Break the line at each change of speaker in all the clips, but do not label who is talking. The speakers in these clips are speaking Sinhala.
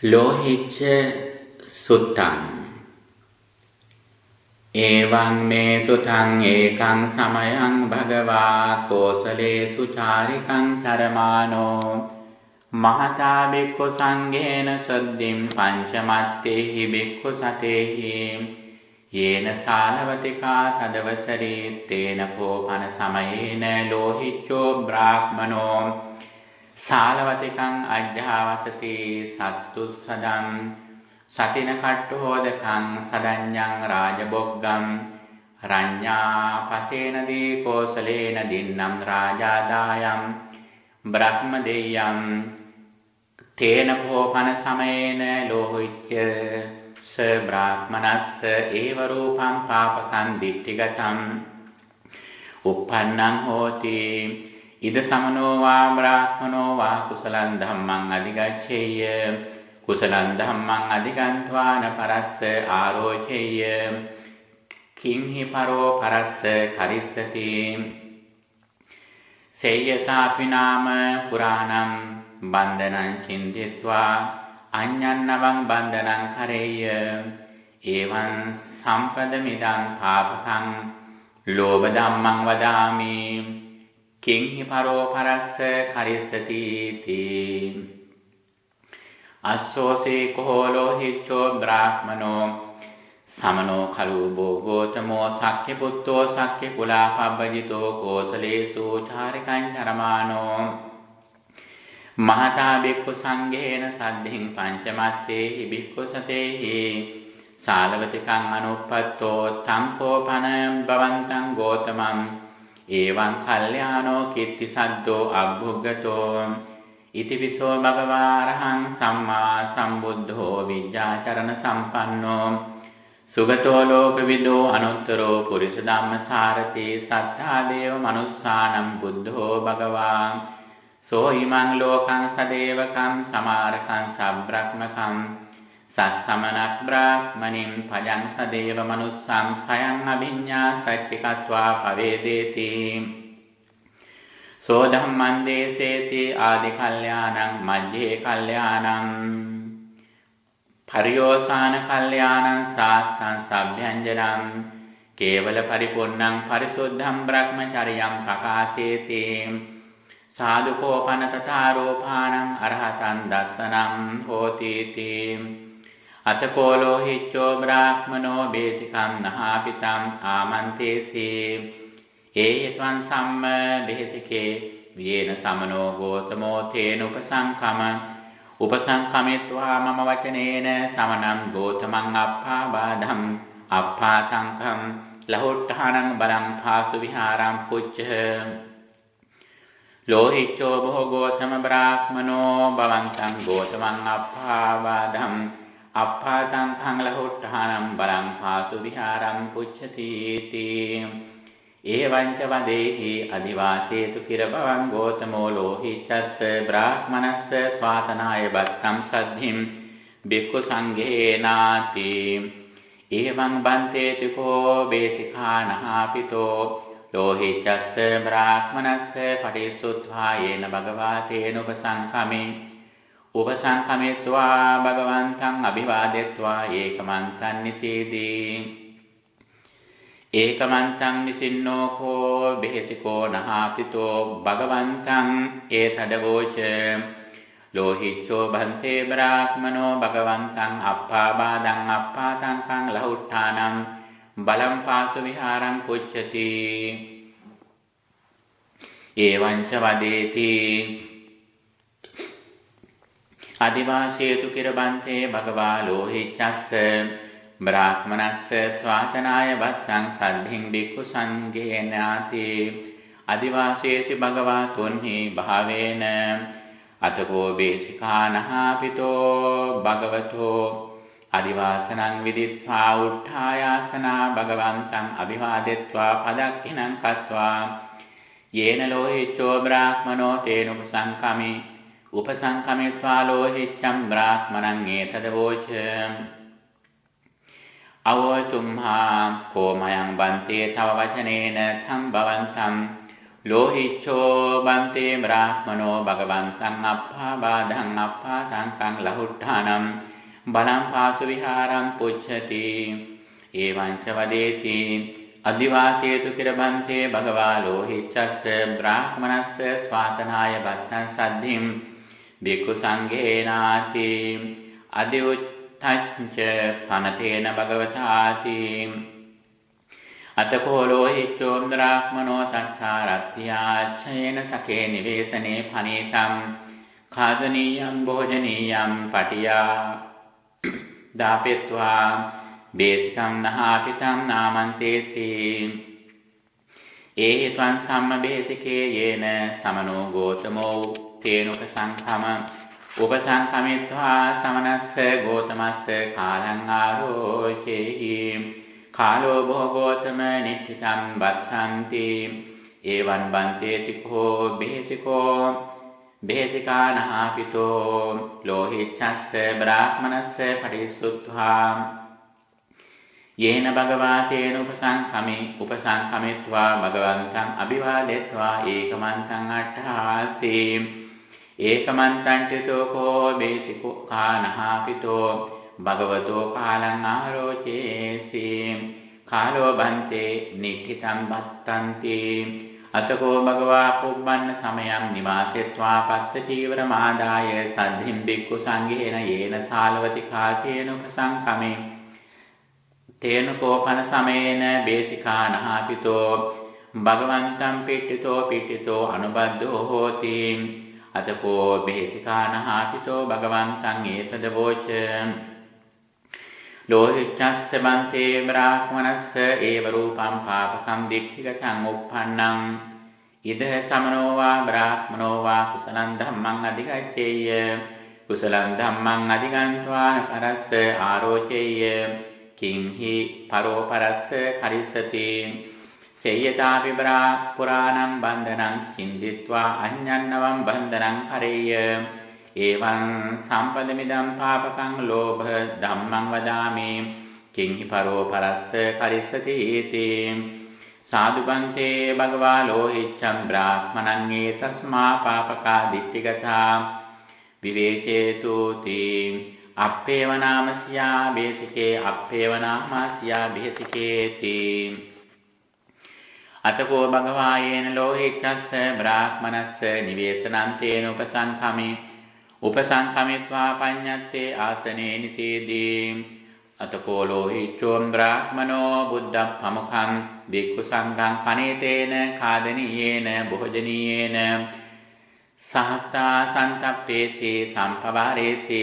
ලෝහිච්ච සුත්තං එවං මේ සුතං ඒකං සමයං භගවා කෝසලේසු චාරිකං චරමානෝ මහතා බික්ඛු සංඝේන සද්දින් පංචමත්තේහි බික්ඛු සතේහි යේන සාලවතිකා තදවසරේ තේන කෝපන සමයේන ලෝහිච්චෝ බ්‍රාහ්මනෝ සාලවතිකං අජ්ජාවසති සත්තුස්සදං සතින කට්ඨෝදකං සදඤ්ඤං රාජබොග්ගං රඤ්ඤා පසේනදී කෝසලේන දින්නම් රාජාදායම් බ්‍රහ්මදෙය්‍යං තේන කෝපන සමයේන ලෝහිච්ච ස බ්‍රාහ්මනස්ස ඒව රූපං පාපකං දිට්ඨිගතං uppannං හෝති ඉද සමනෝ වා බ්‍රාහ්මනෝ වා කුසලං ධම්මං අධිගච්ඡේය කුසලං ධම්මං අධිගන්්වාන පරස්ස ආරෝචේය කිංහි පරෝ පරස්ස කරිස්සති සේයතාපි නාම පුරාණං බන්ධනං චින්තිත්වා අඤ්ඤන්නවං බන්ධනං කරේය එවං සම්පදමිදං පාපකං ලෝභ ධම්මං වදාමි කිංහි පරෝ පරස්ස කරිස්සති තී අස්සෝසේ කෝ ලෝහිච්චෝ බ්‍රාහ්මනෝ සමනෝ කලු බෝගෝතමෝ සක්්‍ය පුත්තෝ සක්්‍ය කුලාපබ්බජිතෝ කෝසලේසු චාරිකං චරමානෝ මහතා බික්ඛු සංඝේන සද්ධින් පංචමත්තේහි බික්ඛු සතේහි සාලවතිකං අනුප්පත්තෝ තං කෝපන භවන්තං ගෝතමං එවං කල්යාණෝ කීර්ති සද්දෝ අබ්බුග්ගතෝ ඉතිවිසෝ භගවාරහං සම්මා සම්බුද්ධෝ විඤ්ඤාචරණ සම්පන්නෝ සුගතෝ ලෝකවිදෝ අනුත්තරෝ පුරිස ධම්මසාරති සත්තා දේව මනුස්සානම් බුද්ධෝ භගවා සෝ ීමං ලෝකං සදේවකං සමාරකං සබ්‍රක්මකං සස්සමනක් බ්‍රාහ්මනින් පජං සදේව මනුස්සං සයං අභිඤ්ඤා සච්චිකत्वा පවේදේති සෝ ධම්මං දේසේති ආදි කල්යාණං මජ්ජේ කල්යාණං පරියෝසాన කල්යාණං සාත්තං සබ්භ්‍යංජනං කේවල පරිපූර්ණං පරිසුද්ධං බ්‍රහ්මචර්යං ප්‍රකාශේති සාදුකෝපන තථාරෝපාණං අරහතං දස්සනං හෝති තී අතකෝ ලෝහිච්චෝ බ්‍රාහ්මනෝ බේසිකං නහාපිතං ආමන්තේසි ඒයත්වං සම්ම බේසිකේ වේන සමනෝ ගෝතමෝ තේන උපසංකමිත්වා මම වචනේන සමනං ගෝතමං අප්පාබාධං අප්පාතංකං ලහොට්ඨානං බලං පාසු විහාරං පුච්ච ලෝහිච්චෝ බොහෝ ගෝතම බ්‍රාහ්මනෝ භවන්තං ගෝතමං අප්පාබාධං අප්පාතංකං ලහොට්ඨානං බලං පාසු විහාරං පුච්චති තී එවං ච වදේහි අදිවාසේතු කිරබවං ගෝතමෝ ලෝහිච්ඡස්ස බ්‍රාහ්මනස්ස ස්වාතනාය බත්තං සද්ධිම් බික්ඛු සංඝේනාති එවං බන්තේති කෝ බේසිකානහාපිතෝ ලෝහිච්ඡස්ස බ්‍රාහ්මනස්ස පටිසුත්වා යේන භගවාතේන උපසංකමිත්වා භගවන්තං අභිවාදෙත්වා ඒකමන්තං නිසීදී ඒකමන්තං නිසින්නෝ කෝ බෙහෙසිකෝ නහාපිතෝ භගවන්තං ඒතදවෝච ලෝහිච්ඡෝ භන්තේ බ්‍රාහ්මනෝ භගවන්තං අප්පාබාධං අප්පාතංකං ලහුට්ඨානං බලං පාසු විහාරං පුච්චති එවං ච වදේති අදිවාසේතු කිරබන්තේ භගවා ලෝහිච්ඡස්ස බ්‍රාහ්මනස්ස ස්වාතනාය බත්තං සද්ධින් බික්ඛු සංඝේනාති අදිවාසේසි භගවා තුන්හි භාවේන අතකෝ බේසිකානහාපිතෝ භගවතෝ අදිවාසනං විදිත්වා උට්ඨායාසනා භගවන්තං අභිවාදෙත්වා පදක්ඛිනං කତ୍වා යේන ලෝහිච්ඡෝ බ්‍රාහ්මනෝ තේන උපසංකමිත්වා ලෝහිච්ඡං බ්‍රාහ්මණං ඒතදවෝච අවෝචුම්හා කෝමයං බන්තේ තව වචනේන තම් භවන්තං ලෝහිච්ඡෝ බන්තේ බ්‍රාහ්මනෝ භගවන්තං අප්පාබාධං අප්පාතං ලහුට්ඨානම් බලං පාසු විහාරං පුච්ඡති එවං ච වදේති අදිවාසේතු කිරබන්තේ භගවා ලෝහිච්ඡස්ස බ්‍රාහ්මනස්ස ස්වාතනාය බත්තං සද්ධිම් බික්ඛු සංඝේනාති අදිඋත්තංච පනතේන භගවතාති අතකෝ ලෝහිච්ඡෝ බ්‍රාහ්මනෝ තස්සාරත්ත්‍යාච්ඡේන සකේ නිවේසනේ පනීතං खादनीयं भोजनीयं पटिया दापित्वा बेसिकं नहापितं नामन्तेसि एहि त्वं सम्मबेसिके येन समनो गोतमो तेनुपसङ्खम उपसङ्खमित्वा समनस्य गोतमस्य कालं आरोचेहि कालो भोगोतम निठितं बद्धन्ति एवं बन्तेति को बेसिको बेसिका नहापितो लोहिच्छस्य ब्राह्मणस्य पटिसुत्वा येन भगवातेन उपसङ्खमित्वा भगवन्तं अभिवादित्वा एकमन्तं अट्ठासि एकमन्तं टितो को बेसिको का नहापितो भगवतो कालं आरोचेसि कालो बन्ते निठितं बत्तन्ति अतको भगवा पुब्बन्न समयं निवासित्वा पत्तचीवरमादाय सद्धिं भिक्खु संघेन येन सालवतिका तेनुपसङ्खमे तेन कोपन समेन बेसिका नहापितो भगवन्तं पिट्टितो अनुबद्धो होति अतको बेसिका नहापितो भगवन्तं एतदवोच लोहिच्छस्य बन्ते ब्राह्मणस्य एव रूपं पापकं दिट्ठिगतं uppannam इदः समनो वा ब्राह्मणो वा कुशलं धम्मं अधिगच्छेय कुशलं धम्मं अधिगत्वा परस्य आरोचेय किं हि परो परस्य करिष्यति चेयतापि पुराणं बन्धनं चिन्तित्वा अन्यन्नवं बन्धनं करेय एवं सम्पदमिदं पापकं लोभ धम्मं वदामि किं हि परो परस्य करिष्यति इति साधुबन्ते भगवा लोहिच्छं ब्राह्मणं एतस्मा पापका दिट्ठिगता विवेचेतुति अप्पेव नामस्या बेसिके अप्पेव नामस्या बेसिकेति अतको भगवायेन लोहिच्छस्य ब्राह्मणस्य निवेशनं तेन उपसङ्खमित्वा पञ्ඤत्ते आसने निषेधि अतको लोहिच्छो ब्राह्मणो बुद्धप्रमुखं भिक्खु संघं पनीतेन खादनीयेन भोजनीयेन सहता सन्तप्येसि सम्पवारेसि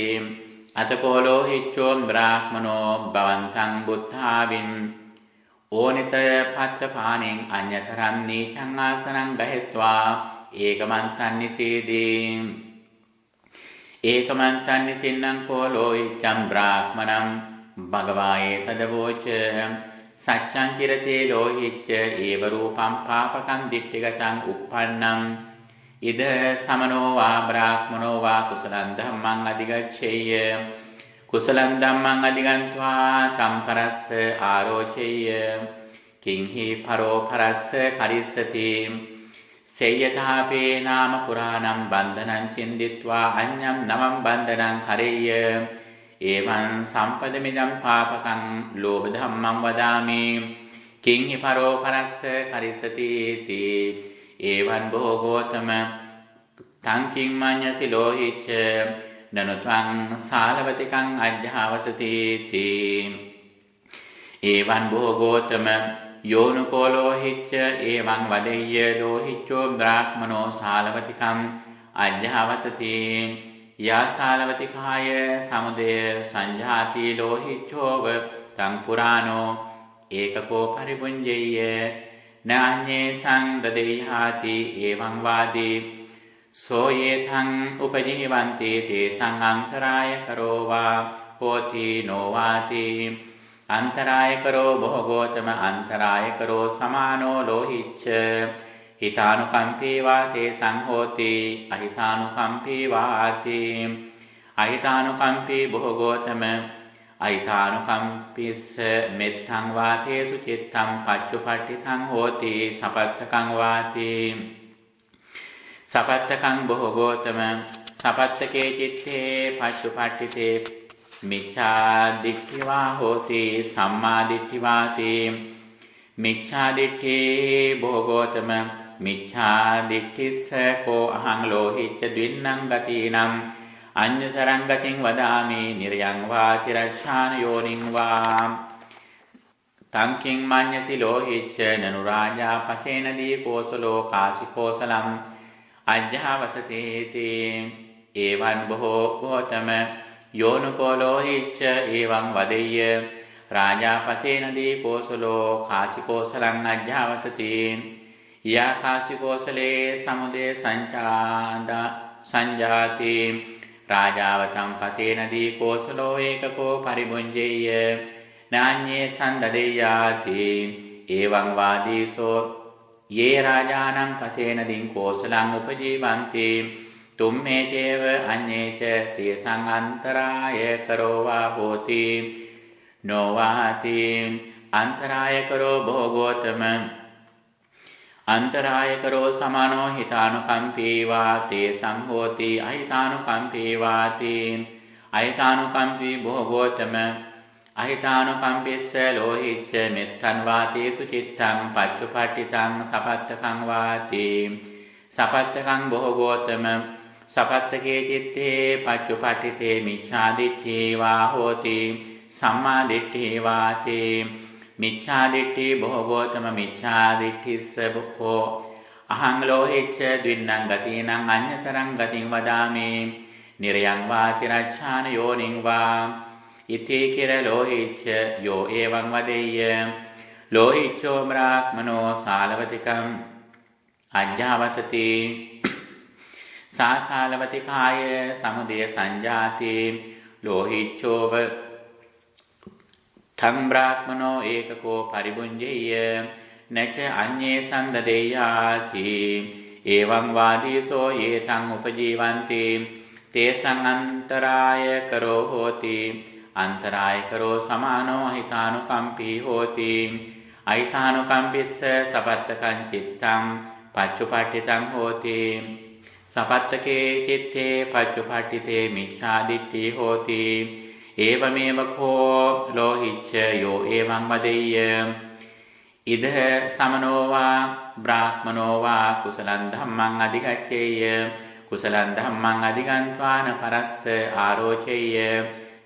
अतको लोहिच्छो ब्राह्मणो भवन्तं बुद्धाविन् ओनित पत्तपानिं अन्यतरं नीचं आसनं गृहीत्वा एकमन्तं निषेधि एकमन्तं निषिन्नं को लोहिच्छं ब्राह्मणं भगवाये तदवोच सच्चं किरते लोहिच्च एव रूपं पापकं दिट्ठिगतं uppannam इद समनो वा ब्राह्मणो वा कुशलं धम्मं अधिगच्छेय कुशलं धम्मं अधिगत्वा तं परस्य आरोचेय किं हि परो परस्य करिष्यति सेयथापि नाम पुराणं बन्धनं चिन्तित्वा अन्यं नवं बन्धनं करेय एवं सम्पदमिदं पापकं लोभधम्मं वदामि किं हि परो परस्य करिष्यति इति एवं भोगोत्तम तं किं मन्यसि लोहिच्च ननु त्वं सालवतिकं अध्यावसति इति एवं भोगोत्तम योनुको लोहिच्च एवं वदेय्य लोहिच्चो ब्राह्मणो सालवतिकम् अध्यावसति या सालवतिकाय समुदय संजाति लोहिच्छोव तं पुराणो एकको परिभुञ्जय्य न अन्ये ददेहाति एवं वादि सो येथं उपजीवन्ति तेषां अन्तरायकरो वा होति नो वाति अन्तरायकरो भोगोत्तम अन्तरायकरो समानो लोहिच्च हितानुकम्पी वा तेषां होति अहितानुकम्पी वाति अहितानुकम्पी भोगोत्तम අයිතානුකම්පිස්ස මෙත්තං වාතේසු චිත්තං පච්චුපට්ඨිතං හෝති සපත්තකං වාති සපත්තකං බොහෝගෝතම සපත්තකේ චිත්තේ පච්චුපට්ඨිතේ මිච්ඡා දිට්ඨිවා හෝති සම්මා දිට්ඨිවාති මිච්ඡා දිට්ඨේ බොහෝගෝතම මිච්ඡා දිට්ඨිස්ස කෝ අහං ලෝහිච්ච ද්වින්නං ගතිනම් අඤ්ඤතරං ගතින් වදාමි නිරයං වාති රච්ඡාන යෝනිං වා තංකින් මඤ්ඤසි ලෝහිච්ච නනු රාජා පසේනදී කෝසලෝ කාසිකෝසලම් අජ්ජාවසතේති එවං බොහෝ ගෝතම යෝනකෝ ලෝහිච්ච එවං වදෙය්‍ය රාජා පසේනදී කෝසලෝ කාසිකෝසලං අජ්ජාවසති යා කාසිකෝසලේ සමුදේ සංජාති රාජාවතං පසේනදී කෝසලෝ ඒකකෝ පරිබුඤ්ජෙය්‍ය නාඤ්ඤේ සන්දදෙය්‍යාති එවං වාදීසෝ යේ රාජානං පසේනදීන් කෝසලං උපජීවಂತಿ තුම්මේ චේව අඤ්ඤේච තේසං අන්තරාය කරෝවා හෝති නොවාති අන්තරාය කරෝ භෝගෝතම අන්තරාය කරෝ සමානෝ හිතානුකම්පී වාතේ සම්හෝති අහිතානුකම්පී වාති අහිතානුකම්පී භෝගෝතම අහිතානුකම්පිස්ස ලෝහිච්ච මෙත්තං වාතේසු චිත්තං පච්චුපට්ඨිතං සපත්තකං වාති සපත්තකං බොහෝගෝතම සපත්තකේ චිත්තේ පච්චුපට්ඨිතේ මිච්ඡා දිට්ඨී වා හෝති සම්මා දිට්ඨී වාති මිච්ඡා දිට්ඨී බොහෝගෝතම මිච්ඡා දිට්ඨිස්ස බුක්ඛෝ අහං ලෝහිච්ච ද්වින්නං ගතිනං අඤ්ඤතරං ගතින් වදාමි නිරයං වාති රච්ඡාන යෝනිං වා ඉති කිර ලෝහිච්ච යෝ එවං වදෙය්‍ය ලෝහිච්චෝ බ්‍රාහ්මනෝ සාලවතිකං අජ්ජාවසති සාසාලවතිකාය සමුදය සංජාති ලෝහිච්චෝව තම් බ්‍රාහ්මනෝ ඒකකෝ පරිබුඤ්ජෙය්‍ය නච අඤ්ඤේ සන්දදෙය්‍යාති එවං වාදීසෝ යේතං උපජීවಂತಿ තේසං අන්තරාය කරෝ හෝති අන්තරාය කරෝ සමානෝ අහිතානුකම්පී හෝති අහිතානුකම්පිස්ස සපත්තකං චිත්තං පච්චුපට්ඨිතං හෝති සපත්තකේ චිත්තේ පච්චුපට්ඨිතේ මිච්ඡා දිට්ඨි හෝති ඒවමේව කෝ ලෝහිච්ච යෝ එවං වදෙය්‍ය ඉද සමනෝ වා බ්‍රාහ්මනෝ වා කුසලං ධම්මං අධිගච්ඡේය කුසලං ධම්මං අධිගන්්වාන පරස්ස ආරෝචෙය්‍ය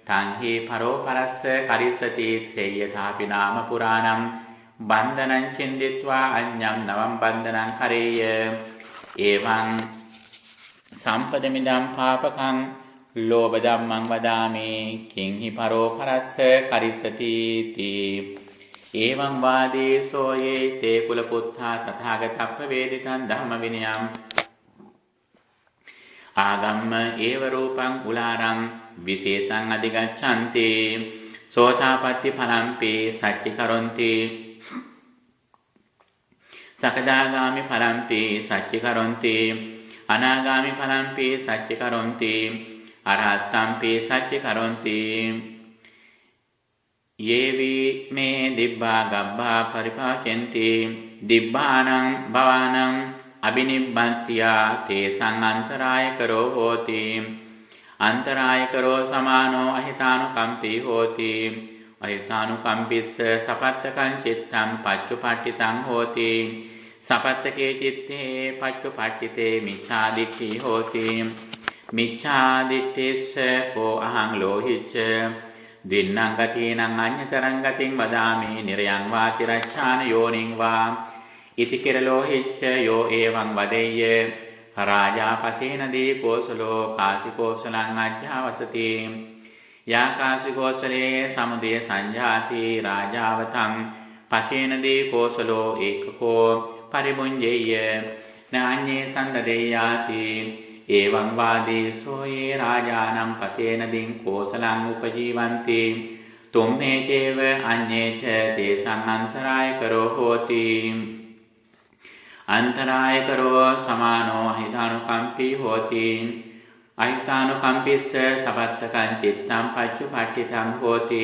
තංහි පරෝ පරස්ස කරිස්සති සේයථාපි නාම පුරාණං බන්ධනං චින්දිත්වා අඤ්ඤං නවම් බන්ධනං කරේය එවං සම්පදමිදම් පාපකං ලෝභ ධම්මං වදාමි කිංහි පරෝ පරස්ස කරිස්සති තී එවං වාදීසෝ යේ තේ කුල පුත්තා තථාගතප්ප වේදිතං ධම්ම විනයං ආගම්ම ඒව රූපං උලාරං විශේෂං අධිගච්ඡanti සෝතාපට්ටි ඵලම්පි සච්චි කරොන්ති සකදාගාමි ඵලම්පි සච්චි කරොන්ති අනාගාමි ඵලම්පි සච්චි කරොන්ති අරහත්තම්පි සච්චි කරොන්ති යේවි මේ දිබ්බා ගබ්බා පරිපාචෙන්ති දිබ්බානං භවානං අබිනිබ්බන්තියා තේසං අන්තරාය කරෝ හෝති අන්තරාය කරෝ සමානෝ අහිතානුකම්පී හෝති අහිතානුකම්පිස්ස සපත්තකං චිත්තං පච්චුපට්ඨිතං හෝති සපත්තකේ චිත්තේ පච්චුපට්ඨිතේ මිච්ඡා දිට්ඨි හෝති මිච්ඡා දිට්ඨිස්ස කෝ අහං ලෝහිච්ච දින්නං ගතිනං අඤ්ඤතරං ගතින් වදාමි නිරයං වාති රච්ඡාන යෝනිං වා ඉති කිර ලෝහිච්ච යෝ එවං වදෙය්‍ය රාජා පසේනදී කෝසලෝ කාසිකෝසලං අජ්ජාවසති යා කාසිකෝසලේ සමුදය සංජාති රාජාවතං පසේනදී කෝසලෝ ඒකකෝ පරිබුඤ්ජෙය්‍ය නාඤ්ඤේ සන්දදෙය්‍යාති එවං වාදීසෝ යේ රාජානං පසේනදීන් කෝසලං උපජීවಂತಿ තුම්මේ චේව අඤ්ඤේච තේසං අන්තරාය කරෝ හෝති අන්තරාය කරෝ සමානෝ අහිතානුකම්පී හෝති අහිතානුකම්පිස්ස සපත්තකං චිත්තං පච්චුපට්ඨිතං හෝති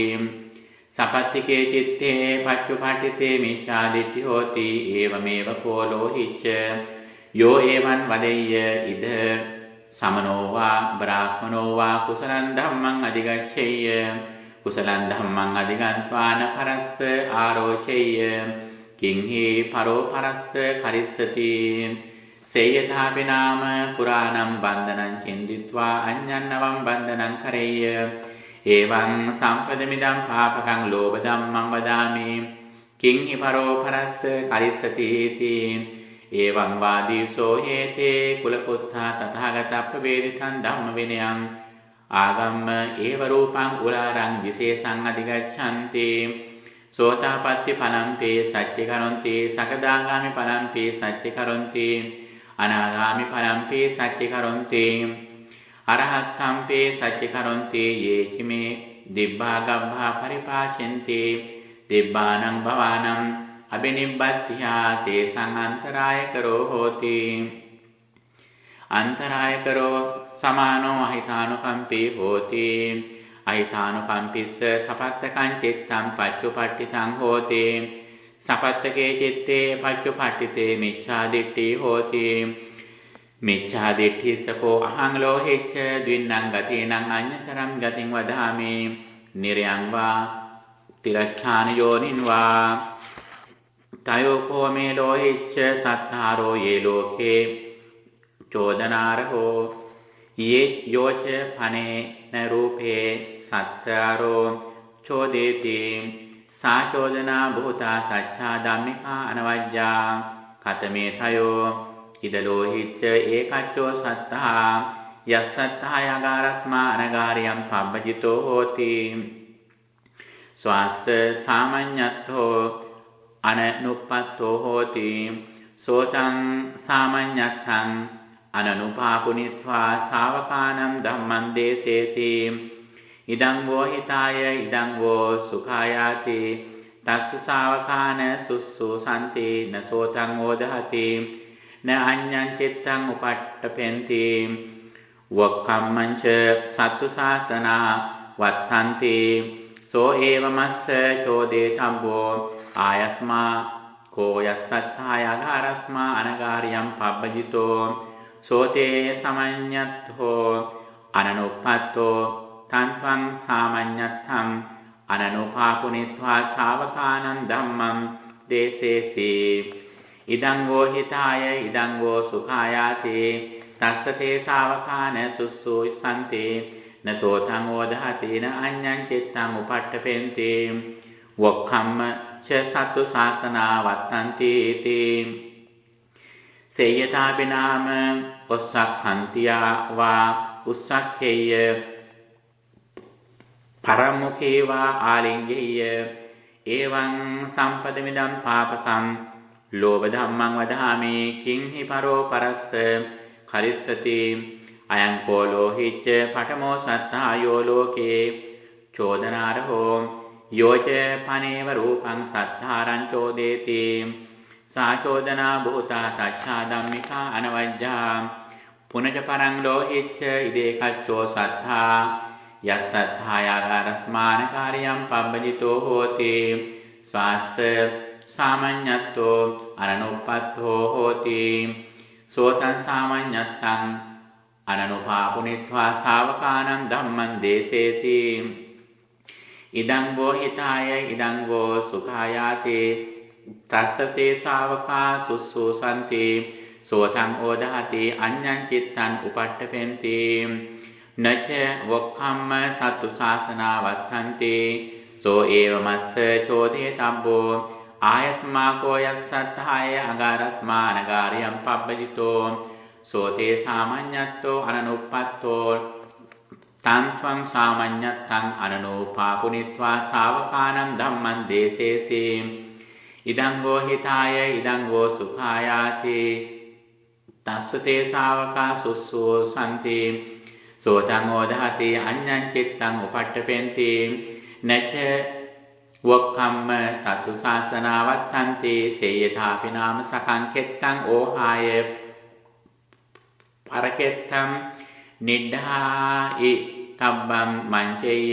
සපත්තිකේ චිත්තේ පච්චුපට්ඨිතේ මිච්ඡාදිට්ඨි හෝති ඒවමේව කෝලෝහිච්ච යෝ ඒවං වදෙය්‍ය ඉද සමනෝ වා බ්‍රාහ්මනෝ වා කුසලං ධම්මං අධිගච්ඡේය කුසලං ධම්මං අධිගන්්වාන පරස්ස ආරෝචේය කිංහි පරෝ පරස්ස කරිස්සති සේයථාපි නාම පුරාණං බන්ධනං චින්දිත්වා අඤ්ඤන්නවං බන්ධනං කරේය එවං සම්පදමිදං පාපකං ලෝභ ධම්මං වදාමි කිංහි පරෝ පරස්ස කරිස්සති इति එවං වාදීසෝ හේතේ කුලපුත්තා තථාගතප්පවේදිතං ධම්ම විනයං ආගම්ම ඒව රූපං උලාරං විශේෂං අධිගච්ඡanti සෝතාපට්ටි පලම්පේ සච්චි කරොන්ති සකදාගාමි පලම්පේ සච්චි කරොන්ති අනාගාමි පලම්පේ සච්චි කරොන්ති අරහත්තම්පේ සච්චි කරොන්ති යේචිමේ දිබ්බා ගබ්බා පරිපාචෙන්ති දිබ්බානං භවානං අබිනිබ්බත්තියා තේසං අන්තරායකරෝ හෝති අන්තරායකරෝ සමානෝ අහිතානුකම්පී හෝති අහිතානුකම්පිස්ස සපත්තකං චිත්තං පච්චුපට්ඨිතං හෝති සපත්තකේ චිත්තේ පච්චුපට්ඨිතේ මිච්ඡාදිට්ඨි හෝති මිච්ඡාදිට්ඨිසකෝ අහං ලෝහිච්ච ද්වින්නං ගතිනං අඤ්ඤතරං ගතින් වදාමි නිරයං වා තිරච්ඡාන යෝනින් වා තයෝකෝ මේ ලෝහිච්ච සත්තාරෝ යේ ලෝකේ චෝදනාරහෝ යේ යෝච පනේ න රූපේ සත්තාරෝ චෝදේති සා චෝදනා භූතා තච්ඡා ධම්මිකා අනවජ්ජා කතමේ තයෝ ඉද ලෝහිච්ච ඒකච්චෝ සත්තා යස්සත්තා යගාරස්මා අනගාරියම් පබ්බජිතෝ හෝති ස්වාස්ස සාමඤ්ඤත්තෝ අනනුප්පත්තෝ හෝති සෝතං සාමඤ්ඤත්තං අනනුපාපුනිත්වා ශාවකානම් ධම්මං දේසේති ඉදං වෝ හිතාය ඉදං වෝ සුඛායාති තස්ස ශාවකාන සුස්සුසන්ති නසෝතං ඕදහති න අඤ්ඤං චිත්තං උපට්ඨපෙන්ති වක්ඛම්මංච සත්තු ශාසනා වත්තන්ති සෝ ඒවමස්ස චෝදේතම්බෝ ආයස්මා කෝ යස්සත්තාය අගාරස්මා අනගාරියම් පබ්බජිතෝ සෝතේ සමඤ්ඤත්තෝ අනනුප්පත්තෝ තන්ත්වං සාමඤ්ඤත්තං අනනුපාපුනිත්වා ශාවකානං ධම්මං දේසේසි ඉදං වෝ හිතාය ඉදං වෝ සුඛායාති තස්ස තේ ශාවකාන සුස්සුසන්ති නසෝතං ඕදහති න අඤ්ඤං චිත්තං උපට්ඨපෙන්ති වක්ඛම්ම ච සත්තු ශාසනා වත්තන්ති इति සේයථාපි නාම ඔස්සක්ඛන්තියා වා උස්සක්ඛේය පරමුඛේ වා ආලිංගේය එවං සම්පදමිදං පාපකං ලෝභ ධම්මං වදාමි කිංහි පරෝ පරස්ස කරිස්සති අයං කෝ ලෝහිච්ච පඨමෝ සත්තායෝ ලෝකේ චෝදනාරහෝ යෝච පනේව රූපං සත්තාරං චෝදේති සා චෝදනා භූතා තච්ඡා ධම්මිකා අනවජ්ජා පුනච පරං ලෝහිච්ච ඉදේකච්චෝ සත්තා යස්සත්තායාගාරස්මාන කාර්යම් පබ්බජිතෝ හෝති ස්වාස්ස සාමඤ්ඤත්තෝ අනනුප්පත්තෝ හෝති සෝතං සාමඤ්ඤත්තං අනනුපාපුනිත්වා ශාවකානං ධම්මං දේසේති ඉදං වෝ හිතාය ඉදං වෝ සුඛායාති තස්ස තේ ශාවකා සුස්සුසන්ති සෝතං ඕදහති අඤ්ඤං චිත්තං උපට්ඨපෙන්ති නච වක්ඛම්ම සත්තු ශාසනා වත්තන්ති සෝ ඒවමස්ස චෝදේතබ්බෝ ආයස්මා කෝ යස්සත්තාය අගාරස්මා අනගාරියම් පබ්බජිතෝ සෝතේ සාමඤ්ඤත්තෝ අනනුප්පත්තෝ තන්ත්වං සාමඤ්ඤත්තං අනනුපාපුනිත්වා ශාවකානං ධම්මං දේසේසි ඉදං වෝ හිතාය ඉදං වෝ සුඛායාති තස්ස තේ ශාවකා සුස්සුසන්ති සෝතං ඕදහති අඤ්ඤං චිත්තං උපට්ඨපෙන්ති නච වක්ඛම්ම සතු ශාසනා වත්තන්ති සේයථාපි නාම සකං කෙත්තං ඕහාය පරකෙත්තං නිඩ්ඩායි තබ්බම් මංචේය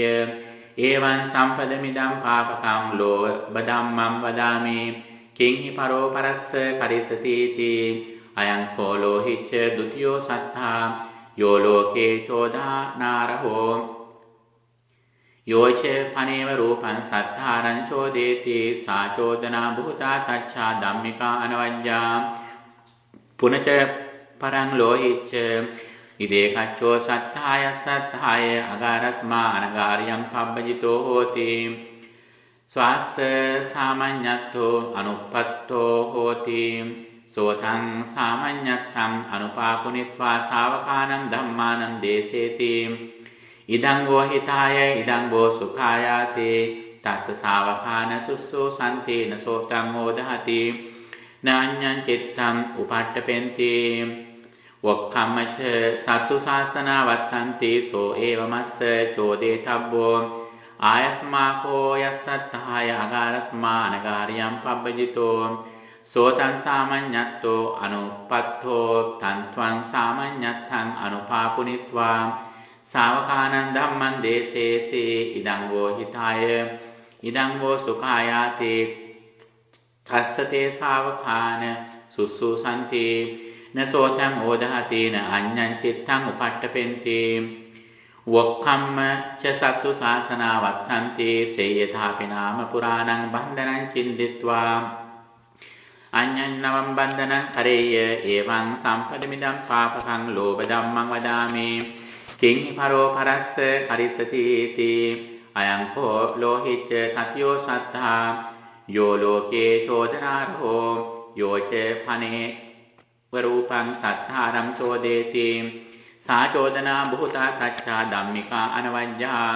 ඒවං සම්පදමිදම් පාපකම් ලෝ බදම්මම් වදාමි කිංහි පරෝ පරස්ස කරිසතිති අයං කෝ ලෝහිච්ච ဒ ුතියෝ සත්තා යෝ ලෝකේ චෝදානාරහෝ යෝච පනේව රූපං සත්තාරං චෝදේති සා චෝදනා භූතා තච්ඡා ධම්මිකා අනවජ්ජා පුනච පරං ලෝහිච්ච ඉදේ කච්චෝ සත්තාය සත්තාය අගාරස්මා අනගාරියං පබ්බජිතෝ හෝති ස්වාස්ස සාමඤ්ඤත්තෝ අනුප්පත්තෝ හෝති සෝතං සාමඤ්ඤත්තං අනුපාපුනිත්වා ශාවකානං ධම්මානං දේසේති ඉදං වෝ හිතාය ඉදං වෝ සුඛායාතේ තස්ස ශාවකාන සුස්සෝ සන්තේන සෝතං හෝදහති නාඤ්ඤං චිත්තං උපට්ඨපෙන්ති වක්ඛම්මච සත්තු ශාසනා වත්තන්ති සෝ ඒවමස්ස චෝදේතබ්බෝ ආයස්මාකෝ යස්සත්තාය අගාරස්මා අනගාරියං පබ්බජිතෝ සෝතං සාමඤ්ඤත්තෝ අනුපත්තෝ තන්ත්වං සාමඤ්ඤත්තං අනුපාපුනිත්වා ශාවකානං ධම්මං දේසේසේ ඉදං වෝ හිතාය ඉදං වෝ සුඛායාතේ තස්සතේ ශාවකාන සුස්සුසන්ති නසෝතං ඕදහති න අඤ්ඤං චිත්තං උපට්ඨපෙන්ති වක්ඛම්ම ච සත්තු ශාසනා වත්තන්ති සේයථාපි නාම පුරාණං බන්ධනං චින්දිත්වා අඤ්ඤං නවම් බන්ධනං කරේය එවං සම්පදමිදම් පාපකං ලෝභ ධම්මං වදාමි කිංහි පරෝ පරස්ස කරිසතිති අයං කෝ ලෝහිච්ච තතියෝ සත්තා යෝ ලෝකේ චෝදනාරෝ යෝච පනේ වරූපං සත්තාරං චෝදේති සා චෝදනා භූතා තච්ඡා ධම්මිකා අනවජ්ජා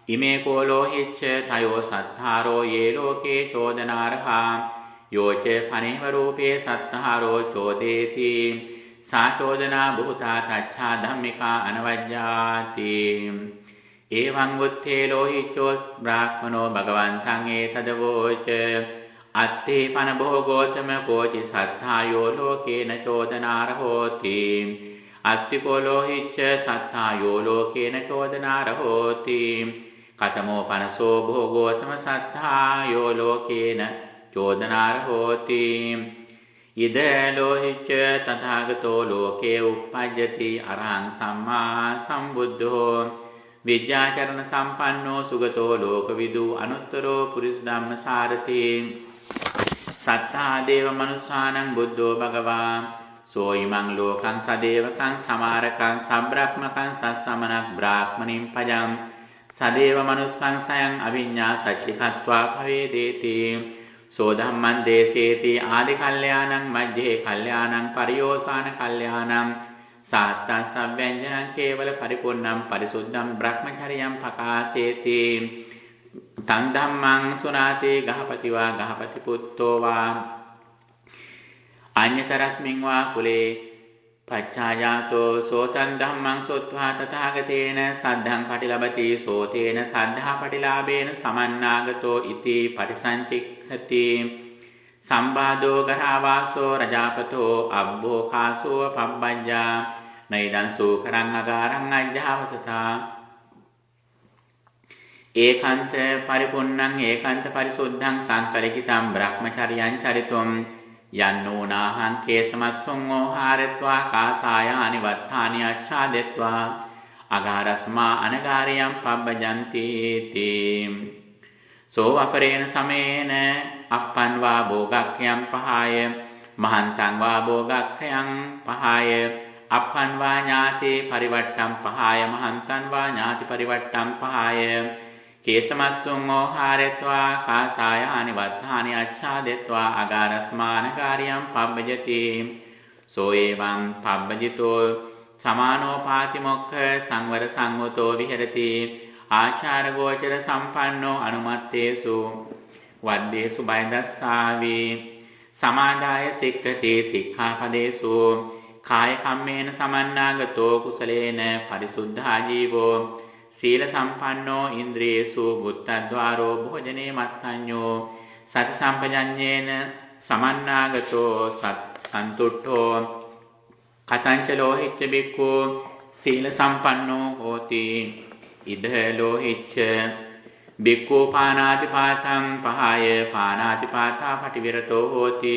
ඉමේ කෝ ලෝහිච්ච තයෝ සත්තාරෝ යේ ලෝකේ චෝදනාරහා යෝච පනේ වරූපේ සත්තාරෝ චෝදේති සා චෝදනා භූතා තච්ඡා ධම්මිකා අනවජ්ජාති එවං උත්තේ ලෝහිච්චෝ බ්‍රාහ්මනෝ භගවන්තං ඒතදවෝච අත්තේ පන භෝගෝතම කෝචි සත්තායෝ ලෝකේන චෝදනාරහෝති අත්තිකෝ ලෝහිච්ච සත්තායෝ ලෝකේන චෝදනාරහෝති කතමෝ පනසෝ භෝගෝතම සත්තායෝ ලෝකේන චෝදනාරහෝති ඉද ලෝහිච්ච තථාගතෝ ලෝකේ උප්පජ්ජති අරහං සම්මා සම්බුද්ධෝ විද්‍යාචරණ සම්පන්නෝ සුගතෝ ලෝකවිදු අනුත්තරෝ පුරිස ධම්මසාරති සත්තා දේව මනුස්සානං බුද්ධෝ භගවා සෝයිමං ලෝකං සදේවකං සමාරකං සබ්‍රක්මකං සස්සමනක් බ්‍රාහ්මනින් පජං සදේව මනුස්සං සයං අවිඤ්ඤා සච්චිකත්වා භවේදේති සෝ ධම්මං දේසේති ආදි කල්යාණං මජ්ජේ කල්යාණං පරියෝසాన කල්යාණං සාත්තං සව්‍යංජනං කේවල පරිපූර්ණං පරිසුද්ධං බ්‍රහ්මචර්යං පකාසේති තං ධම්මං සුනාති ගහපතිවා ගහපති පුත්තෝ වා අඤ්ඤතරස්මින් වා කුලේ පච්චායාතෝ සෝතං ධම්මං සොත්වා තථාගතේන සද්ධං පටිලබති සෝතේන සද්ධා පටිලාභේන සමන්නාගතෝ ඉති පටිසංචික්ඛති සම්බාධෝ ගරාවාසෝ රජාපතෝ අබ්බෝකාසෝ පබ්බජ්ජා නයිදං සූකරං අගාරං අජ්ජාවසතා ඒකාන්ත පරිපුන්නං ඒකාන්ත පරිසුද්ධං සංකලිකිතං බ්‍රහ්මචර්යං චරිතොම් යන්නෝනාහං කේසමස්සුං ඕහාරත්වා කාසායානි වත්තානි අච්ඡාදෙත්වා අගාරස්මා අනගාරියං පබ්බජන්ති තේ සෝ අපරේණ සමේන අප්පන් වා භෝගක්ඛයන් පහය මහන්තං වා භෝගක්ඛයන් පහය අප්පන් වා ඥාති පරිවට්ටම් පහය මහන්තං වා ඥාති පරිවට්ටම් පහය කේසමස්සුං ඕහාරත්වා කාසායානි වත්තානි අච්ඡාදෙත්වා අගාරස්මානකාරියං පබ්බජති සෝ එවං පබ්බජිතෝ සමානෝ පාතිමොක්ඛ සංවර සංවතෝ විහෙරති ආචාර ගෝචර සම්පන්නෝ අනුමත්තේසු වද්දේසු බයදස්සාවි සමාදාය සික්ඛති සික්ඛාපදේසු කාය කම්මේන සමන්නාගතෝ කුසලේන පරිසුද්ධා ජීවෝ සීල සම්පන්නෝ ඉන්ද්‍රියේසු බුත්තද්වාරෝ භෝජනේ මත්තඤ්ඤෝ සති සම්පජඤ්ඤේන සමන්නාගතෝ සන්තුට්ඨෝ කතංච ලෝහිච්ච බික්ඛු සීල සම්පන්නෝ හෝති. ඉද ලෝහිච්ච බික්ඛු පානාතිපාතං පහය පානාතිපාතා පටිවිරතෝ හෝති.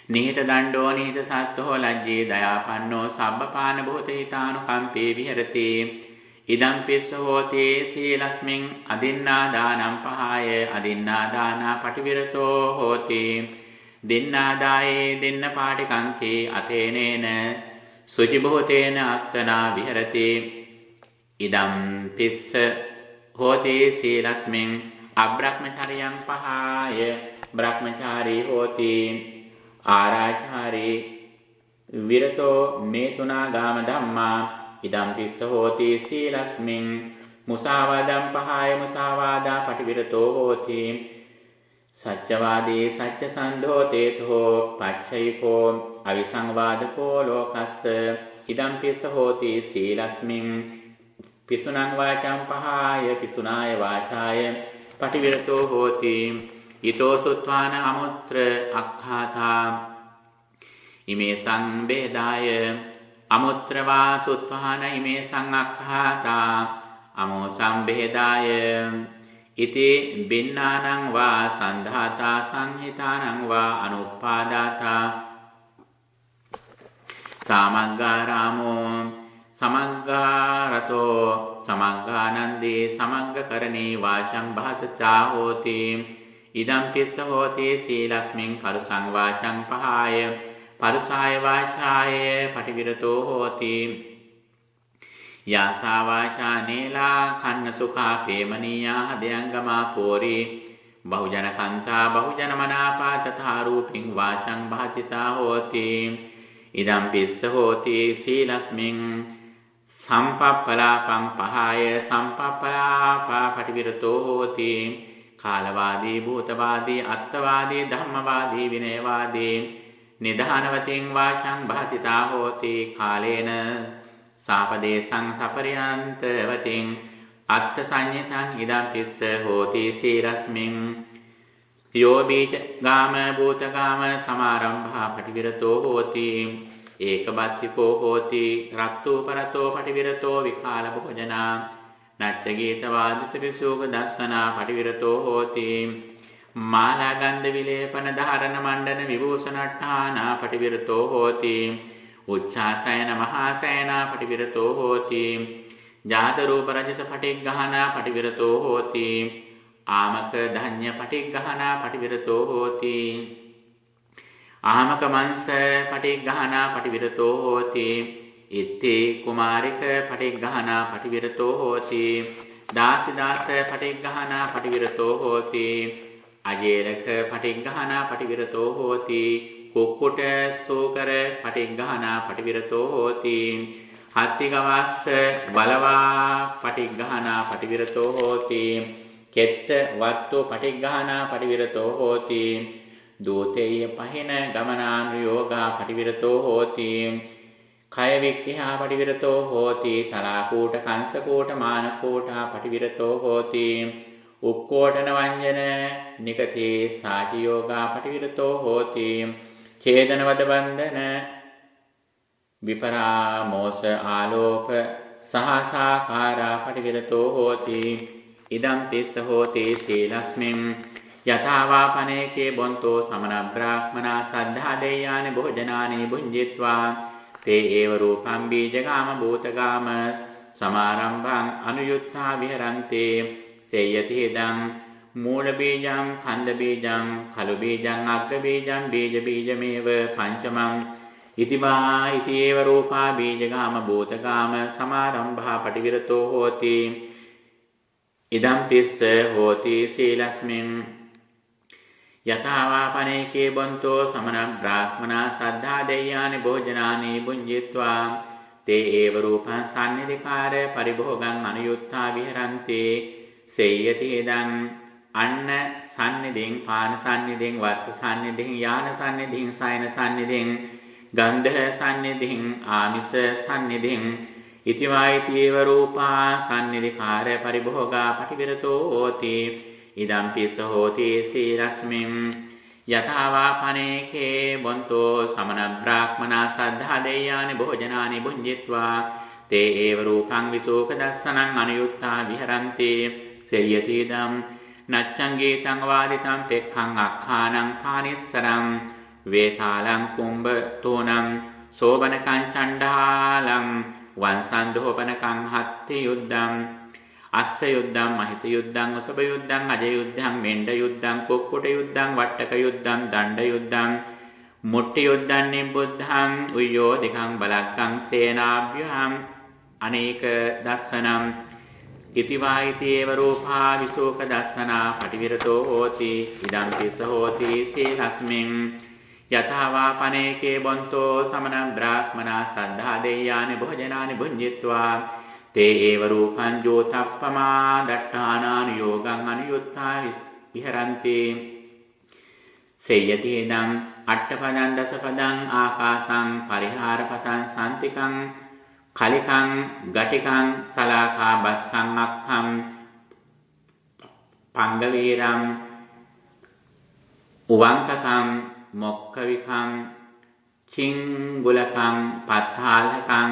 නිහිත දණ්ඩෝ නිහිත සත්තෝ ලජ්ජේ දයාපන්නෝ සබ්බපාන භූතහිතානුකම්පේ විහෙරති. ඉදම් පිස්ස හෝති සීලස්මින් අදින්නා දානම් පහය අදින්නා දානා පටිවිරතෝ හෝති. දින්නාදායේ දින්න පාටිකංකේ අතේනේන සුචිභූතේන අත්තනා විහෙරති. ඉදම් පිස්ස හෝති සීලස්මින් අබ්‍රහ්මචාරියං පහය බ්‍රහ්මචාරී හෝති. ආරාචාරී විරතෝ මේ තුනාගාම ධම්මා. ඉදම් පිස්ස හෝති සීලස්මින් මුසාවාදම් පහය මුසාවාදා පටිවිරතෝ හෝති. සත්‍යවාදී සත්‍ය සන්ධෝ තේතෝ පච්චයිකෝ අවිසංවාදකෝ ලෝකස්ස. ඉදම් පිස්ස හෝති සීලස්මින් පිසුනං වාචං පහය පිසුනාය වාචාය පටිවිරතෝ හෝති. ඊතෝ සුත්වාන අමුත්‍ර අක්ඛාතා ඉමේ සංබේදාය අමුත්‍රවා සුත්වාන ඉමේ සංඅක්ඛාතා අමෝ සංබේදාය ඉති බින්නානං වා සන්ධාතා සංහිතානං වා අනුප්පාදාතා සමග්ගාරාමෝ සමග්ගාරතෝ සමග්ගානන්දේ සමග්ගකරණේ වාචං භාසතා හෝති. ඉදම් පිස්ස හෝති සීලස්මින් පරුසං වාචං පහය පරුසාය වාචාය පටිවිරතෝ හෝති. යාසා වාචා නේලා කන්න සුඛා පේමනීයා හදයංගමා පෝරි බහුජන කන්තා බහුජන මනාපා තථා රූපින් වාචං භාසිතා හෝති. ඉදම් පිස්ස හෝති සීලස්මින් සම්පප්පලාපං පහය සම්පප්පලාපා පටිවිරතෝ හෝති. කාලවාදී භූතවාදී අත්තවාදී ධම්මවාදී විනයවාදී නිධානවතින් වාචං භාසිතා හෝති. කාලේන සාපදේශං සපරියන්තවතින් අත්ථ සංයතං ඉදම් පිස්ස හෝති සීලස්මින් යෝ බීජ ගාම භූතගාම සමාරම්භා පටිවිරතෝ හෝති. ඒකබත්තිකෝ හෝති රත්තෝ පරතෝ පටිවිරතෝ විකාල භෝජනා නච්ච ගීතවාදිත විසෝක දස්සනා පටිවිරතෝ හෝති. මාලා ගන්ධ විලේපන ධාරණ මණ්ඩන විභූෂණට්ඨානා පටිවිරතෝ හෝති. උච්ඡාසයන මහාසයනා පටිවිරතෝ හෝති. ජාත රූප රජත පටිග්ගහනා පටිවිරතෝ හෝති. ආමක ධඤ්ඤ පටිග්ගහනා පටිවිරතෝ හෝති. ආමක මංස පටිග්ගහනා පටිවිරතෝ හෝති. ඉත්ති කුමාරික පටිග්ගහනා පටිවිරතෝ හෝති. දාසි දාස පටිග්ගහනා පටිවිරතෝ හෝති. අජේලක පටිග්ගහනා පටිවිරතෝ හෝති. කුක්කුට සූකර පටිග්ගහනා පටිවිරතෝ හෝති. හත්ති ගවස්ස බලවා පටිග්ගහනා පටිවිරතෝ හෝති. කෙත්ත වත්තු පටිග්ගහනා පටිවිරතෝ හෝති. දූතේය පහින ගමනානුයෝගා පටිවිරතෝ හෝති. කය වික්ඛා පටිවිරතෝ හෝති. තලාකූට කංසකූට මානකූටා පටිවිරතෝ හෝති. උක්කෝටන වංජන නිකතේ සාචියෝගා පටිවිරතෝ හෝති. ඡේදන වද බන්ධන විපරාමෝස ආලෝප සහසාකාරා පටිවිරතෝ හෝති. ඉදම් පිස්ස හෝති සීලස්මින් යථාවාපනේකේ බොන්තෝ සමන බ්‍රාහ්මනා සද්ධා දේයානි භෝජනානි භුඤ්ජිත්වා තේ ඒව රූපං බීජගාම භූතගාම සමාරම්භං අනුයුත්තා විහරන්තේ සේයති ඉදං මූල බීජං කන්ද බීජං කලු බීජං අග්ග බීජං බීජ බීජමේව පංචමං ඉතිමා ඉතිේව රූපා බීජගාම භූතගාම සමාරම්භා පටිවිරතෝ හෝති. ඉදම් පිස්ස හෝති සීලස්මින් යථාවාපනේකේ බොන්තෝ සමන බ්‍රාහ්මනා සද්ධා දෙය්‍යානි භෝජනානි භුඤ්ජිත්වා තේ ඒව රූපං සම්නිධිකාර පරිභෝගං අනුයුත්තා විහරන්තේ සේයති ඉදං අන්න සන්නිධින් පාන සන්නිධින් වත්ත සන්නිධින් යාන සන්නිධින් සයන සන්නිධින් ගන්ධ සන්නිධින් ආමිස සන්නිධින් ඉතිවායිතීව රූපා සන්නිධිකාර පරිභෝගා පටිවිරතෝ හෝති. ඉදම් පිස්ස හෝති සීලස්මින් යථාවා පනේකේ බොන්තෝ සමන බ්‍රාහ්මනා සද්ධා දෙය්‍යානි භෝජනානි භුඤ්ජිත්වා තේ ඒව රූපං විසෝක දස්සනං අනුයුත්තා විහරಂತಿ සේයතිදම් නච්ඡං ගීතං වාදිතං පෙක්ඛං අක්ඛානං පානිස්සරං වේතාලං කුම්භ තෝනං සෝබනකං චණ්ඩාලං වංසන්දෝපනකං හත්ති යුද්ධං අස්ස යුද්ධං මහිස යුද්ධං උසබ යුද්ධං අජ යුද්ධං මෙණ්ඩ යුද්ධං කුක්කුට යුද්ධං වට්ටක යුද්ධං දණ්ඩ යුද්ධං මුට්ටි යුද්ධං නිබ්බුද්ධං උයෝධිකං බලක්ඛං සේනාභ්‍යං අනේක දස්සනම් ඉතිවායිති ඒව රූපා විසෝක දස්සනා පටිවිරතෝ හෝති ඉදං පිස්ස හෝති සීලස්මින් යථාවා පනේකේ බොන්තෝ සමන බ්‍රාහ්මනා සද්ධා දෙය්‍යානි භෝජනානි භුඤ්ජිත්වා තේ ඒව රූපං ජෝතප්පමා දට්ඨානානි යෝගං අනුයුත්තා විහරಂತಿ සේයති ඉදං අට්ඨපදං දසපදං ආකාසං පරිහාරපතං සම්තිකං කලිකං ගටිකං සලාකා බත්තං අක්ඛං පංගවීරං උවංකකං මොක්කවිකං චිංගුලකං පත්තාලකං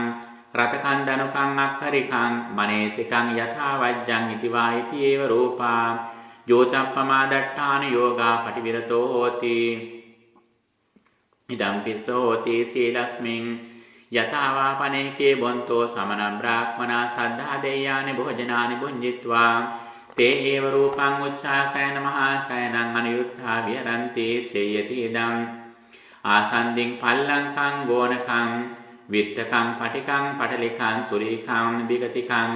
රතකං දනුකං අක්ඛරිකං මනේසිකං යථා වජ්ජං ඉති වායිති ඒව රූපා යෝතප්පමා දට්ඨාන යෝගා පටිවිරතෝ හෝති ඉදං පිස්ස හෝති සීලස්මින් යථාවා පනේකේ බොන්තෝ සමන බ්‍රාහ්මනා සද්ධා දෙය්‍යානි භෝජනානි භුඤ්ජිත්වා තේ ඒව රූපං උච්ඡාසයන මහාසයනං අනුයුත්තා විහරಂತಿ සේයති ඉදං ආසන්දින් පල්ලංකං ගෝණකං විත්තකං පටිකං පටලිකං තුරීකං විගතිකං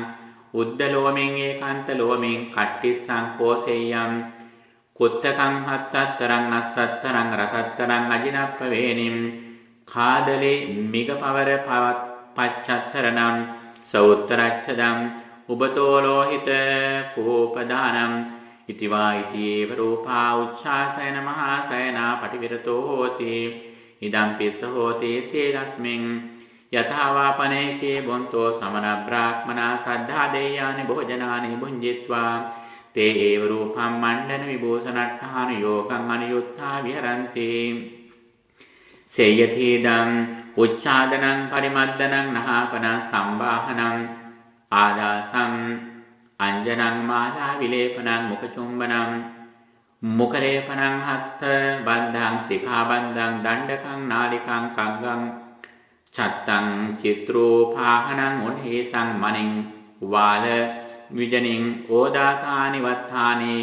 උද්දලෝමෙන් ඒකාන්ත ලෝමෙන් කට්ටිස්සං කෝසෙය්‍යං කුත්තකං හත්තතරං අස්සතරං රතතරං අජිනප්ප වේනින් කාදලේ මිගපවර පච්චත්තරණං සෞත්තරච්ඡදං උබතෝ ලෝහිත කෝපදානං ඉතිවා ඉතිේව රූපා උච්ඡාසයන මහාසයනා පටිවිරතෝ හෝති ඉදං පිස්ස හෝති සීලස්මින් යථාවා පනේකේ බොන්තෝ සමන බ්‍රාහ්මනා සද්ධා දෙය්‍යානි භෝජනානි භුඤ්ජිත්වා තේ ඒව රූපං මණ්ඩන විභූෂණට්ඨාන යෝගං අනුයුත්තා විහරಂತಿ සේයතිදං උච්ඡාදනං පරිමද්දනං නහාපනං සම්බාහනං ආදාසං අංජනං මාලා විලේපනං මුඛචුම්බනං මුඛලේපනං හත්ත බන්ධං සිඛා බන්ධං දණ්ඩකං නාලිකං කංගං චත්තං චිත්‍රෝපාහනං උන්හේසං මනින් වාල විජනින් ඕදාතානි වත්තානි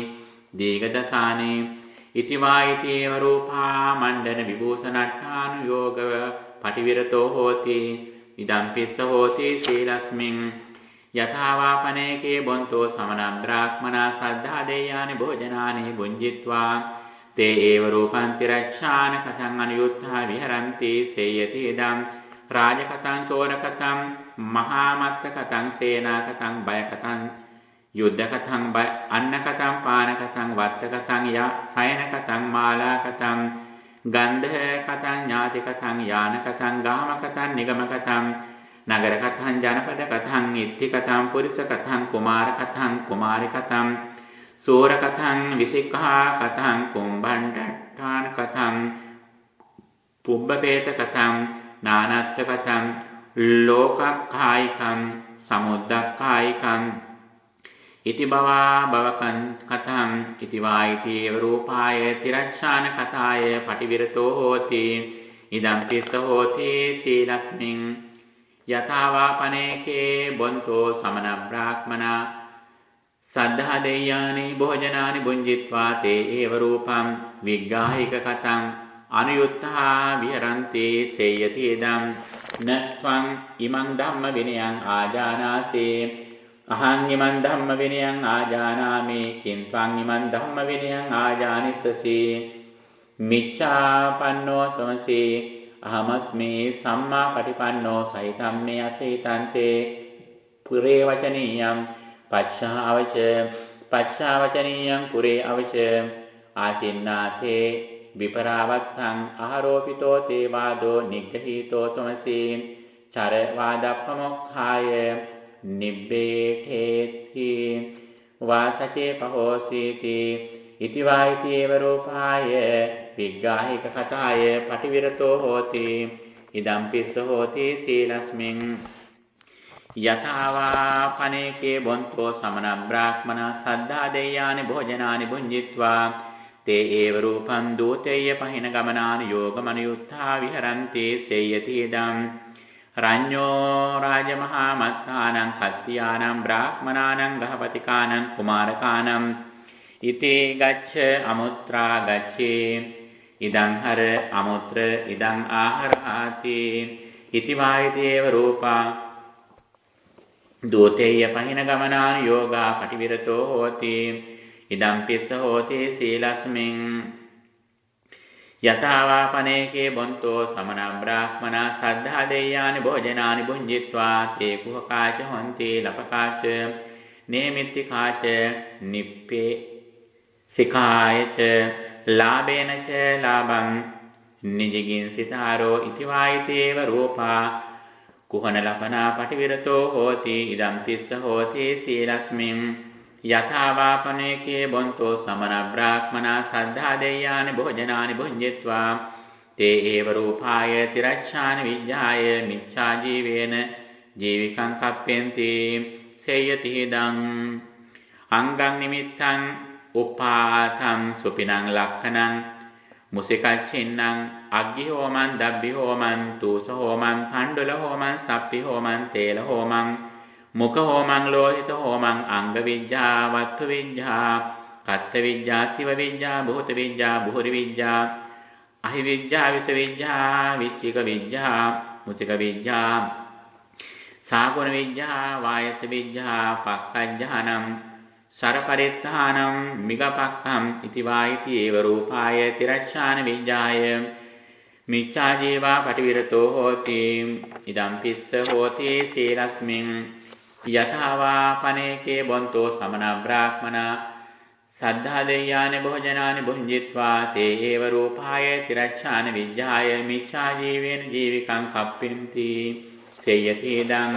දීගදසානි ඉතිවායිතේව රූපා මණ්ඩන විභූෂණට්ඨානු යෝගව පටිවිරතෝ හෝති ඉදං පිස්ස හෝති සීලස්මින් යථාවා පනේකේ බොන්තෝ සමන බ්‍රාහ්මනා සද්ධා දෙය්‍යානි භෝජනානි භුඤ්ජිත්වා තේ ඒව රූපං තිරච්ඡාන කතං අනුයුත්තා විහරಂತಿ සේයති ඉදං රාජකතං චෝරකතං මහාමත්ත කතං සේනාකතං බයකතං යුද්ධකතං අන්නකතං පානකතං වත්තකතං යා සයනකතං මාලාකතං ගන්ධකතං ඥාතිකතං යානකතං ගාමකතං නිගමකතං නගරකතං ජනපදකතං ඉත්තිකතං පුරිසකතං කුමාරකතං කුමාරිකතං සෝරකතං විසික්ඛාකතං කුම්භණ්ඩඨානකතං පුබ්බපේතකතං නානත්තකතං ලෝකක්ඛායිකං සමුද්දක්ඛායිකං ඉති බවා බවකං කතං ඉති වායිති රූපාය තිරච්ඡාන කතාය පටිවිරතෝ හෝති ඉදං පිස්ස හෝති සීලස්මින් යථාවා පනේකේ බොන්තෝ සමන බ්‍රාහ්මනා සද්ධා දෙය්‍යානි භෝජනානි භුඤ්ජිත්වා තේ ඒව රූපං විග්ගාහික කතං අනුයුත්තා විහරಂತಿ සේයති ඉදං නත්වං ඉමං ධම්ම විනයං ආජානාසේ අහං ඉමං ධම්ම විනයං ආජානාමි කිං ඉමං ධම්ම විනයං ආජානිස්සසි මිච්ඡාපන්නෝ තමසි අහමස්මි සම්මා පටිපන්නෝ සහිතම් මේ අසහිතන්තේ පුරේ වචනීයං පච්ඡාවචනීයං පුරේ අවච ආචින්නාතේ විපරාවත්තං ආරෝපිතෝ තේ වාදෝ නිග්ගහීතෝ තමසි චර වාදප්පමොක්ඛාය නිබ්බේඨේති වාසකේ පහෝසීති ඉති වායිති ඒව රූපාය විග්ගාහික කතාය පටිවිරතෝ හෝති ඉදම් පිස්ස හෝති සීලස්මින් යථාවා පනේකේ බොන්තෝ සමන බ්‍රාහ්මන සද්ධා දෙයානි භෝජනානි භුඤ්ජිත්වා තේ ඒව රූපං දූතේය පහින ගමනානි යෝගමනුයුත්තා විහරන්ති සේයති ඉදම් රඤ්ඤෝ රාජමහා මත්තානං කත්තියානං බ්‍රාහ්මනානං ගහපතිකානං කුමාරකානං ඉති ගච්ඡ අමුත්‍රා ගච්ඡේ ඉදං හර අමුත්‍ර ඉදං ආහාරාති ඉති වායිතේව රූපා දූතේය පහින ගමනානි යෝගා පටිවිරතෝ හෝති ඉදම් පිස්ස හෝති සීලස්මින් යථාවා පනේකේ බොන්තෝ සමන බ්‍රාහ්මනා සද්ධා දෙයානි භෝජනානි භුඤ්ජිත්වා තේ කුහකාච හොන්ති ලපකාච නේමිත්තිකාච නිප්පේ සිකායච ලාභේනච ලාභං නිජිගින් සිතාරෝ ඉති වායිතේව රූපා කුහන ලපනා පටිවිරතෝ හෝති ඉදම් පිස්ස හෝති සීලස්මින් යථාවාපනේකේ බොන්තෝ සමන බ්‍රාහ්මනා සද්ධා දෙයානි භෝජනානි භුඤ්ජිත්වා තේ ඒව රූපාය තිරච්ඡාන විඤ්ඤාය මිච්ඡා ජීවේන ජීවිකං කප්පෙන්ති සේයති හිදං අංගං නිමිත්තං උපාතං සුපිනං ලක්ඛනං මුසිකච්චින්නං අග්ගි හෝමං දබ්බි හෝමං තූස හෝමං තණ්ඩුල හෝමං සප්පි හෝමං තේල හෝමං මුඛ හෝමං ලෝහිත හෝමං අංග විඤ්ඤා වත්තු විඤ්ඤා කත්ත විඤ්ඤා සිව විඤ්ඤා භූත විඤ්ඤා බුහුරි විඤ්ඤා අහි විඤ්ඤා විස විඤ්ඤා විච්චික විඤ්ඤා මුසික විඤ්ඤා සාගුණ විඤ්ඤා වායස විඤ්ඤා පක්ඛඥානම් සරපරිත්තානම් මිගපක්ඛම් ඉති වායිති ඒව රූපාය තිරච්ඡාන විඤ්ඤාය මිච්ඡා ජීවා පටිවිරතෝ හෝති ඉදම් පිස්ස හෝති සීලස්මින් යථාවා පනේකේ බොන්තෝ සමන බ්‍රාහ්මනා සද්ධා දෙයානි භෝජනානි භුඤ්ජිත්වා තේ ඒව රූපාය තිරච්ඡාන විඤ්ඤාය මිච්ඡා ජීවේන ජීවිකං කප්පින්ති සේයති ඉදං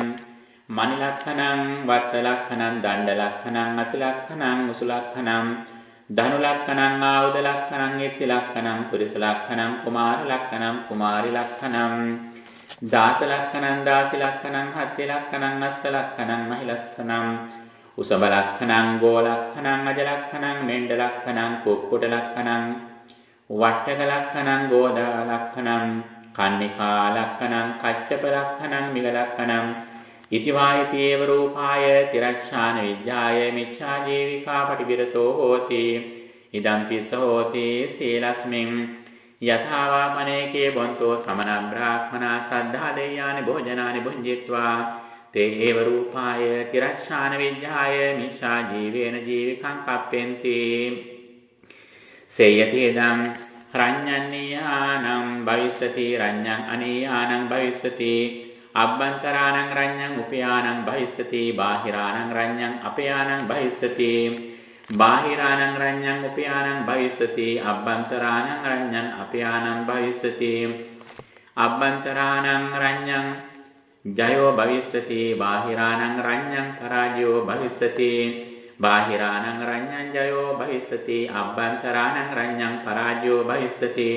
මනි ලක්ඛනං වත්ත ලක්ඛනං දණ්ඩ ලක්ඛනං අසි ලක්ඛනං මුසු ලක්ඛනං ධනු ලක්ඛනං ආයුධ ලක්ඛනං ඉත්ති ලක්ඛනං පුරිස ලක්ඛනං කුමාර ලක්ඛනං කුමාරි ලක්ඛනං දාස ලක්ඛනං දාසි ලක්ඛනං හත්ති ලක්ඛනං අස්ස ලක්ඛනං මහිලස්සනං උසබ ලක්ඛනං ගෝ ලක්ඛනං අජ ලක්ඛනං මෙණ්ඩ ලක්ඛනං කුක්කුට ලක්ඛනං වට්ටක ලක්ඛනං ගෝදා ලක්ඛනං කන්නිකා ලක්ඛනං කච්චප ලක්ඛනං මිග ලක්ඛනං ඉති වායිතේව රූපාය තිරච්ඡාන විඤ්ඤාය මිච්ඡා ජීවිකා පටිවිරතෝ හෝති ඉදම් පිස්ස හෝති සීලස්මින් යථාවා පනේකේ බොන්තෝ සමන බ්‍රාහ්මනා සද්ධා දෙයානි භෝජනානි භුඤ්ජිත්වා තේ ඒව රූපාය තිරච්ඡාන විඤ්ඤාය මිච්ඡා ජීවේන ජීවිකං කප්පෙන්ති සේයති ඉදං රඤ්ඤන්නීයානං භවිස්සති රඤ්ඤං අනීයානං භවිස්සති අබ්බන්තරාණං රඤ්ඤං උපයානං භවිස්සති බාහිරාණං රඤ්ඤං අපයානං භවිස්සති බාහිරාණං රඤ්ඤං උපයානං භවිස්සති අබ්බන්තරාණං රඤ්ඤං අපයානං භවිස්සති අබ්බන්තරාණං රඤ්ඤං ජයෝ භවිස්සති බාහිරාණං රඤ්ඤං පරාජයෝ භවිස්සති බාහිරාණං රඤ්ඤං ජයෝ භවිස්සති අබ්බන්තරාණං රඤ්ඤං පරාජයෝ භවිස්සති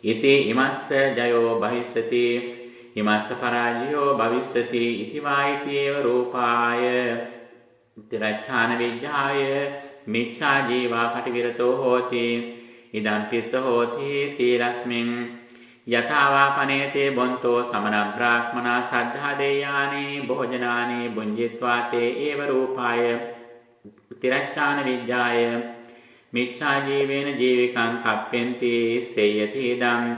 ඉති ඉමස්ස ජයෝ භවිස්සති ඉමස්ස පරාජයෝ භවිස්සති ඉති වායිතේව රූපාය තිරච්ඡාන විඤ්ඤාය මිච්ඡා ජීවා පටිවිරතෝ හෝති ඉදම් පිස්ස හෝති සීලස්මින් යථාවා පනේතේ බොන්තෝ සමන බ්‍රාහ්මනා සද්ධා දෙයානි භෝජනානි භුඤ්ජිත්වා තේ ඒව රූපාය තිරච්ඡාන විඤ්ඤාය මිච්ඡා ජීවේන ජීවිකං කප්පෙන්ති සේයති ඉදං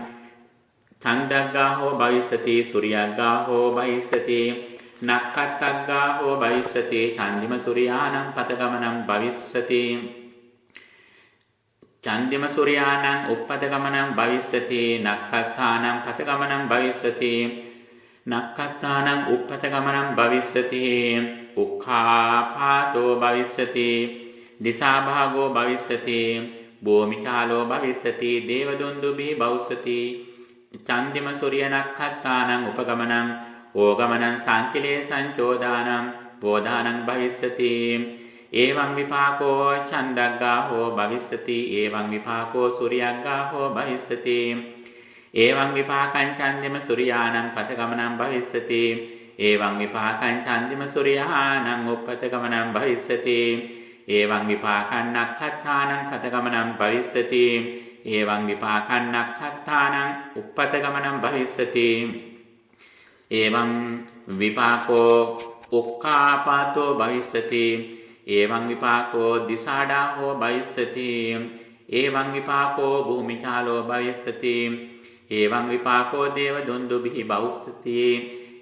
ඡන්දග්ගාහෝ භවිස්සති සූර්යග්ගාහෝ භවිස්සති නක්ඛත්තග්ගාහෝ භවිස්සති ඡන්දිම සූර්යානං පතගමනං භවිස්සති ඡන්දිම සූර්යානං උප්පතගමනං භවිස්සති නක්ඛත්තානං පතගමනං භවිස්සති නක්ඛත්තානං උප්පතගමනං භවිස්සති උක්ඛාපාතෝ භවිස්සති දිසාභාගෝ භවිස්සති භූමිකාලෝ භවිස්සති දේවදුන්දුභි භවිස්සති චන්දිම සූර්ය නක්ඛත්තානං උපගමනං ඕගමනං සංකිලේ සංචෝදානං වෝදානං භවිස්සති එවං විපාකෝ චන්දග්ගාහෝ භවිස්සති එවං විපාකෝ සූර්යග්ගාහෝ භවිස්සති එවං විපාකං චන්දිම සූර්යානං පතගමනං භවිස්සති එවං විපාකං චන්දිම සූර්යානං උප්පතගමනං භවිස්සති එවං විපාකං නක්ඛත්තානං පතගමනං භවිස්සති එවං විපාකං නක්ඛත්තානං උප්පතගමනං භවිස්සති එවං විපාකෝ උක්ඛාපාතෝ භවිස්සති එවං විපාකෝ දිසාඩාහෝ භවිස්සති එවං විපාකෝ භූමිචාලෝ භවිස්සති එවං විපාකෝ දේව දුන්දුභි භවිස්සති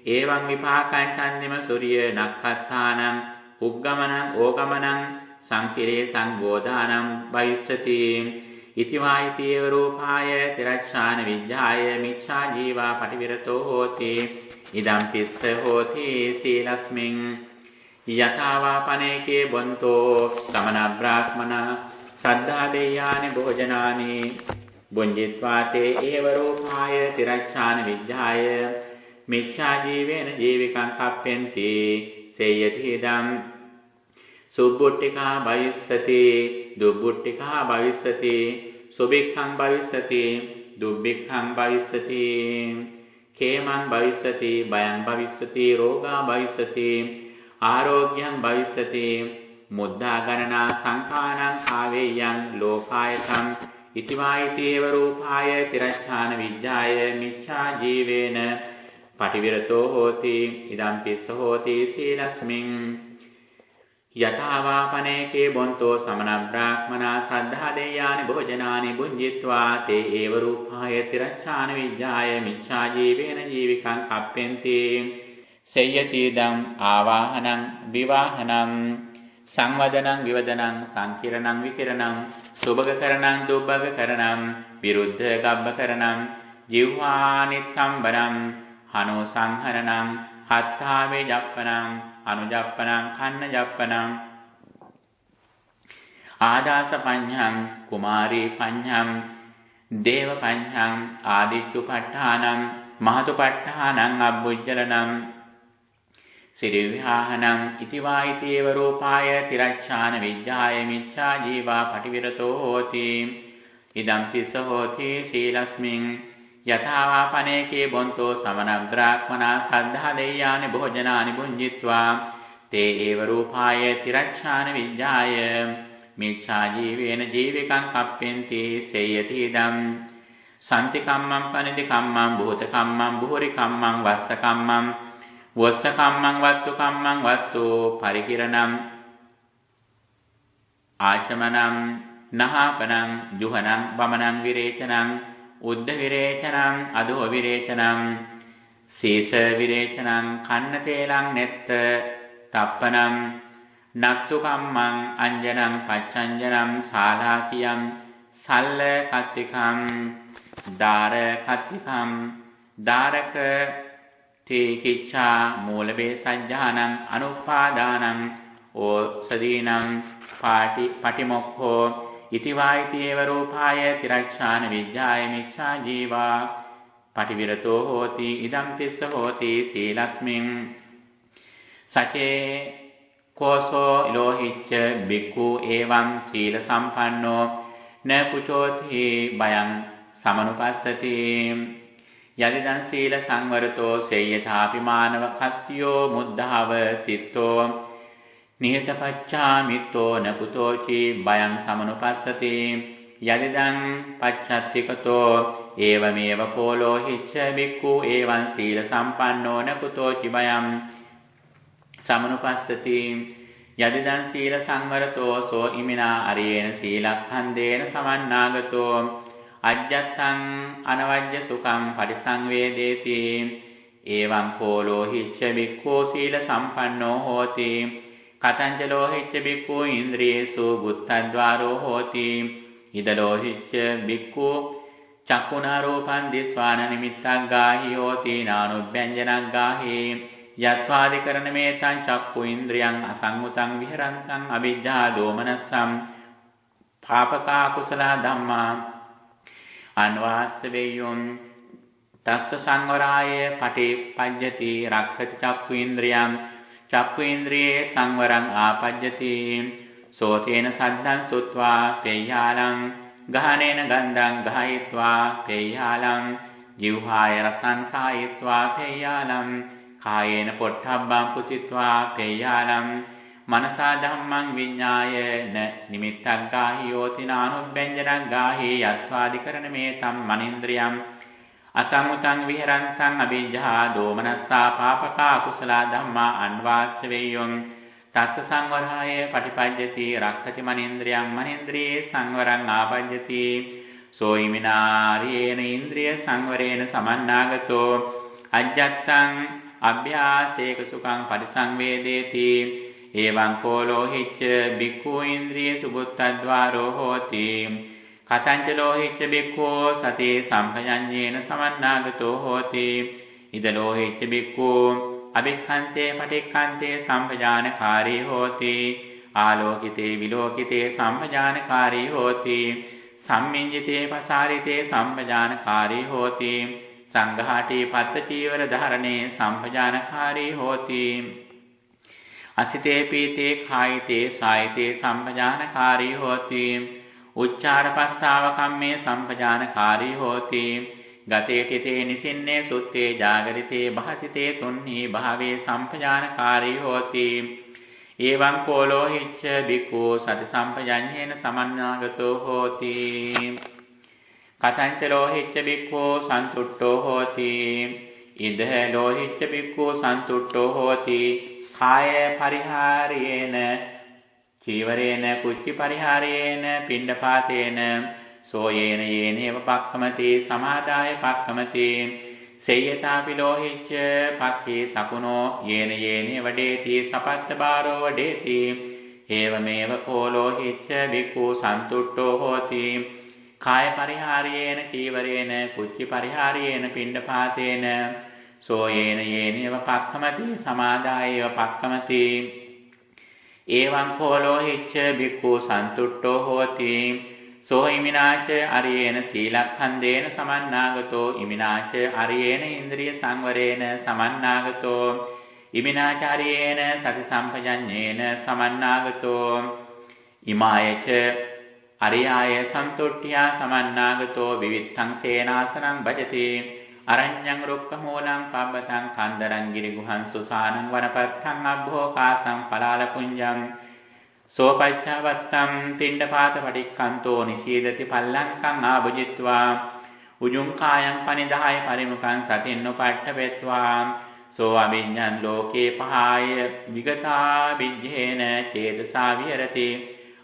එවං විපාකං චන්දිම සූර්ය නක්ඛත්තානං උග්ගමනං ඕගමනං සංකිරේ සංබෝධානං භවිස්සති ඉතිවායිතේව රූපාය තිරච්ඡාන විඤ්ඤාය මිච්ඡා ජීවා පටිවිරතෝ හෝති ඉදම් පිස්ස හෝති සීලස්මින් යථාවාපනේකේ බොන්තෝ සමන බ්‍රාහ්මන සද්ධා දේයානි භෝජනානි බුඤ්ජිත්වාතේ ඒව රූපාය තිරච්ඡාන විඤ්ඤාය මිච්ඡා ජීවේන ජීවිකං කප්පෙන්ති සේයති ඉදම් සුබ්බුට්ටිකා භවිස්සති දුබ්බුට්ටිකා භවිස්සති සුභික්ඛං භවිස්සති දුබ්බික්ඛං භවිස්සති කේමං භවිස්සති බයං භවිස්සති රෝගා භවිස්සති ආරෝග්‍යං භවිස්සති මුද්ධා ගණනා සංඛානං ආවේයං ලෝකායතං ඉතිවායිතේව රූපාය තිරච්ඡාන විඤ්ඤාය මිච්ඡා ජීවේන පටිවිරතෝ හෝති ඉදම් පිස්ස හෝති සීලස්මින් යථාවාපනේකේ බොන්තෝ සමන බ්‍රාහ්මනා සද්ධා දේයානි භෝජනානි බුඤ්ජිත්වා තේ ඒව රූපාය තිරච්ඡාන විඤ්ඤාය මිච්ඡා ජීවේන ජීවිකං කප්පෙන්ති සේයතිදං ආවාහනං විවාහනං සංවදනං විවදනං සංකිරණං විකිරණං සුභගකරණං දුබ්බගකරණං විරුද්ධ ගබ්බකරණං ජීවානිත්තම්බරං හනෝ සංහරණං හත්තාවේ ජප්පනං අනුජප්පනං කන්න ජප්පනං ආදාස පඤ්ඤං කුමාරී පඤ්ඤං දේව පඤ්ඤං ආදිත්‍යුපට්ඨානං මහතුපට්ඨානං අබ්බුජ්ජලනං සිරිවිහාහනං ඉතිවායිතේව රූපාය තිරච්ඡාන විඤ්ඤාය මිච්ඡා ජීවා පටිවිරතෝ හෝති ඉදම් පිස්ස හෝති සීලස්මින් යථාවාපනේකේ බොන්තෝ සමන බ්‍රාහ්මනා සද්ධා දේයානි භෝජනානි බුඤ්ජිත්වා තේ ඒව රූපාය තිරච්ඡාන විඤ්ඤාය මිච්ඡා ජීවේන ජීවිකං කප්පෙන්ති සේයති ඉදම් සම්ති කම්මං පනිදි කම්මං භූත කම්මං බුහුරි කම්මං වස්ස කම්මං වස්ස කම්මං වත්තු කම්මං වත්තු පරිකිරණං ආචමනං නහපනං ජුහනං වමනං විරේචනං උද්ධ විරේචනං අදෝ විරේචනං සීස විරේචනං කන්න තේලං නෙත්ත තප්පනං නත්තු කම්මං අංජනං පච්චංජනං සාලාකියං සල්ල කත්තිකං දාර කත්තිකං දාරක තේකිච්ඡා මූලබේ සජ්ජානං අනුපාදානං ඕසදීනං පටිමොක්ඛෝ ඉතිවායිතේව රූපාය තිරච්ඡාන විඤ්ඤාය මිච්ඡා ජීවා පටිවිරතෝ හෝති ඉදම් තිස්ස හෝති සීලස්මින් සචේ කෝසෝ ඉලෝහිච්ච බික්ඛු එවං සීල සම්පන්නෝ න කුචෝති බයං සමනුපස්සති යදිදං සීල සංවරතෝ සේයථාපි මානව කත්තියෝ මුද්ධාව සිත්තෝ නිහතපච්චා මිත්තෝ නකුතෝචි බයං සමනුපස්සති යදිදං පච්චත්තිකතෝ ඒවමේව කෝලෝහිච්ච බික්ඛු එවං සීල සම්පන්නෝ නකුතෝචි බයං සමනුපස්සති යදිදං සීල සංවරතෝ සෝ ඉමිනා අරියේන සීලක්ඛන්දේන සමන්නාගතෝ අජ්ජත්තං අනවජ්‍ය සුඛං පටිසංවේදේති එවං කෝලෝහිච්ච බික්ඛු සීල සම්පන්නෝ හෝති කතංච ලෝහිච්ච බික්ඛු ඉන්ද්‍රියේසු බුත්තද්වාරෝ හෝති ඉදලෝහිච්ච බික්ඛු චක්ඛුනා රූපං දිස්වාන නිමිත්තක් ගාහි හෝති නානුභ්‍යංජනක් ගාහි යත්වාදිකරණමේතං චක්ඛු ඉන්ද්‍රියං අසංගතං විහරන්තං අවිජ්ජා දෝමනස්සං පාපකා කුසල ධම්මා අන්වාස්තවේයොම් තස්ස සංවරාය පටිපඤ්ඤති රක්ඛති චක්ඛු ඉන්ද්‍රියං චක්ඛු ඉන්ද්‍රියේ සංවරං ආපජ්ජති සෝතේන සද්ධං සුත්වා පේයාලං ගහනේන ගන්ධං ගහයිत्वा පේයාලං ජීවහාය රසං සායිत्वा පේයාලං කායේන පොට්ටබ්බං පුසිत्वा පේයාලං මනසා ධම්මං විඤ්ඤාය න නිමිත්තක් ගාහි යෝතිනානුබ්බෙන්ජනක් ගාහි යත්වාදිකරණමේ තම් මනින්ද්‍රියම් අසමුතං විහරන්තං අවිජ්ජා දෝමනස්සා පාපකා කුසලා ධම්මා අන්වාස්ස වේයොං තස්ස සංවරාය පටිපජ්ජති රක්ඛති මනින්ද්‍රියං මනින්ද්‍රියේ සංවරං ආපජ්ජති සෝයිමිනාරේන ඉන්ද්‍රිය සංවරේන සමන්නාගතෝ අජ්ජත්තං අභ්‍යාසේක සුඛං පරිසංවේදේති එවං කෝලෝහිච්ච බික්ඛු ඉන්ද්‍රිය සුබුත්තද්වාරෝ හෝති කතංච ලෝහිච්ච බික්ඛු සති සම්පජඤ්ඤේන සමන්නාගතෝ හෝති ඉද ලෝහිච්ච බික්ඛු අභික්ඛන්තේ පටික්ඛන්තේ සම්පජානකාරී හෝති ආලෝකිතේ විලෝකිතේ සම්පජානකාරී හෝති සම්මිඤ්ඤිතේ පසාරිතේ සම්පජානකාරී හෝති සංඝාටි පත්ත චීවර ධාරණේ සම්පජානකාරී හෝති අසිතේ පීතේ කායිතේ සායිතේ සම්පජානකාරී හෝති උච්චාර පස්සාව කම්මේ සම්පජානකාරී හෝති ගතේ තිතේ නිසින්නේ සුත්තේ ජාගරිතේ භාසිතේ තුන්හි භාවේ සම්පජානකාරී හෝති එවං කෝලෝහිච්ච බික්ඛු සති සම්පජඤ්ඤේන සමන්නාගතෝ හෝති කතංච ලෝහිච්ච බික්ඛු සන්තුට්ඨෝ හෝති ඉද ලෝහිච්ච බික්ඛු සන්තුට්ඨෝ හෝති කාය පරිහාරයේන චීවරේන කුච්චි පරිහාරයේන පිණ්ඩපාතේන සෝයේන යේනේව පක්ඛමති සමාදාය පක්ඛමති සේයතාපි ලෝහිච්ච පක්ඛේ සකුණෝ යේන යේනේ වඩේති සපත්ත බාරෝ වඩේති ඒවමේව කෝ ලෝහිච්ච බික්ඛු සන්තුට්ඨෝ හෝති කාය පරිහාරයේන චීවරේන කුච්චි පරිහාරයේන පිණ්ඩපාතේන සෝයේන යේනේව පක්ඛමති සමාදායේව පක්ඛමති එවං කෝ ලෝහිච්ච බික්ඛු සන්තුට්ඨෝ හෝති සෝ ඉමිනාච අරියේන සීලක්ඛන්දේන සමන්නාගතෝ ඉමිනාච අරියේන ඉන්ද්‍රිය සංවරේන සමන්නාගතෝ ඉමිනාචාරියේන සති සම්පජඤ්ඤේන සමන්නාගතෝ ඉමායච අරියාය සන්තුට්ඨියා සමන්නාගතෝ විවිත්තං සේනාසනං භජති අරඤ්ඤං රුක්ඛමූලං පබ්බතං කන්දරං ගිරිගුහං සුසානං වනපත්තං අබ්භෝකාසං පලාල පුඤ්ජං සෝපච්ඡවත්තම් පිණ්ඩපාත පටික්ඛන්තෝ නිසීදති පල්ලංකං ආභජිත්වා උජුං කායං පනිදාය පරිමුඛං සතින්නුපට්ඨවෙත්වා සෝ අවිඤ්ඤං ලෝකේ පහාය විගතා විජ්ජේන චේතසා විහෙරති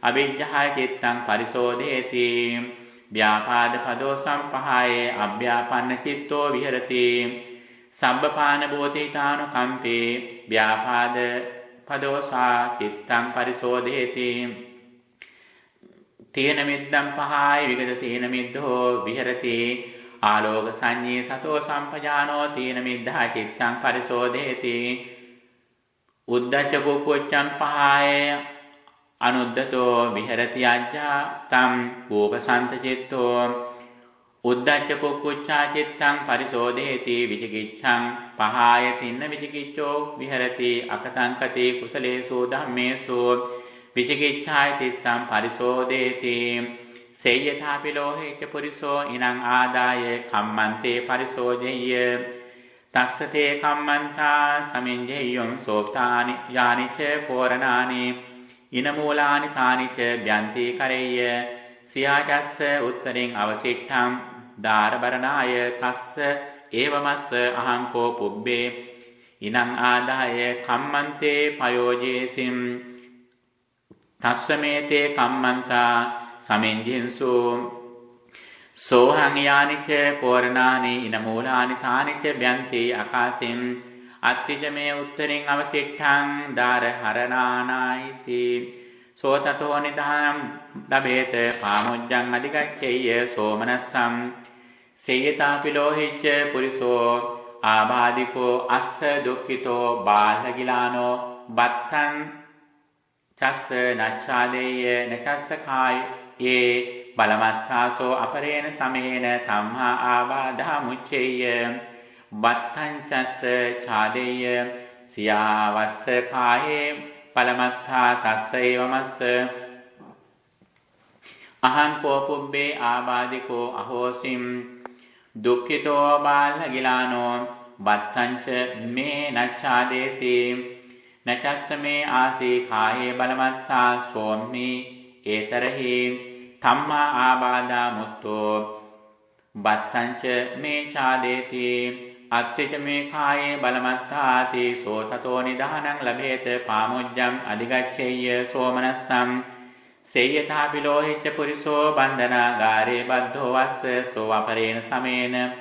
අවිජ්ජාය චිත්තං පරිසෝධේති ව්‍යාපාද පදෝ සම්පහාය අභ්‍යාපන්න චිත්තෝ විහෙරති සම්බපාන භූතිතානු කම්පේ ව්‍යාපාද පදෝසා චිත්තං පරිසෝධේති තේන මිද්දං පහාය විගත තේන මිද්දෝ විහෙරති ආලෝක සංඤේ සතෝ සම්පජානෝ තේන මිද්ධා චිත්තං පරිසෝධේති උද්දච්ච කුක්කුච්ඡං පහාය අනුද්දතෝ විහෙරති අජ්ජා තම් කෝපසන්ත චිත්තෝ උද්දච්ච කුක්කුච්ඡා චිත්තං පරිසෝධේති විචිකිච්ඡං පහාය තින්න විචිකිච්ඡෝ විහෙරති අකතංකති කුසලේසු ධම්මේසු විචිකිච්ඡාය තිත්තං පරිසෝධේති සේයථාපි ලෝහේච පුරිසෝ ඉනං ආදාය කම්මන්තේ පරිසෝධෙය්‍ය තස්සතේ කම්මන්තා සමිඤ්ඤෙය්‍යං සෝප්තානි යානිච පෝරණානි ඉනමූලානි කානිච භ්‍යන්ති කරෙය්‍ය සියාචස්ස උත්තරින් අවසිට්ඨං දාරබරණාය තස්ස ඒවමස්ස අහංකෝ පුබ්බේ ඉනං ආදාය කම්මන්තේ පයෝජේසිම් තස්සමේතේ කම්මන්තා සමිඤ්ඤින්සු සෝහං යානිච පෝරණානි ඉනමූලානි කානිච භ්‍යන්ති අකාසින් අත්තිජමේ උත්තරින් අවසිට්ඨං දාර හරණානායිති සෝතතෝ නිදානම් දබේත පාමුජ්ජං අධිගච්ඡේය සෝමනස්සම් සේයතාපි ලෝහිච්ච පුරිසෝ ආබාධිකෝ අස්ස දුක්ඛිතෝ බාලගිලානෝ බත්තං චස්ස නච්ඡාදේය නචස්ස කායේ බලමත්තාසෝ අපරේණ සමේන තම්හා ආබාධා මුච්චේය බත්තං චස්ස ඡාදේය සියාවස්ස කායේ බලමත්තා තස්ස ඒවමස්ස අහං කෝ පුබ්බේ ආබාධිකෝ අහෝසිම් දුක්ඛිතෝ බාලගිලානෝ බත්තංච මේ නච්ඡාදේසී නචස්ස මේ ආසී කායේ බලමත්තා සෝම්මි ඒතරහි ධම්මා ආබාධා මුත්තෝ බත්තංච මේ ඡාදේති අත්තිච මේ කායේ බලමත්තාති සෝතතෝ නිදානං ලබේත පාමුජ්ජං අධිගච්ඡේය සෝමනස්සං සේයථාපිලෝහිච්ච පුරිසෝ බන්ධනාගාරේ බද්ධෝ වස්ස සෝ අපරේණ සමේන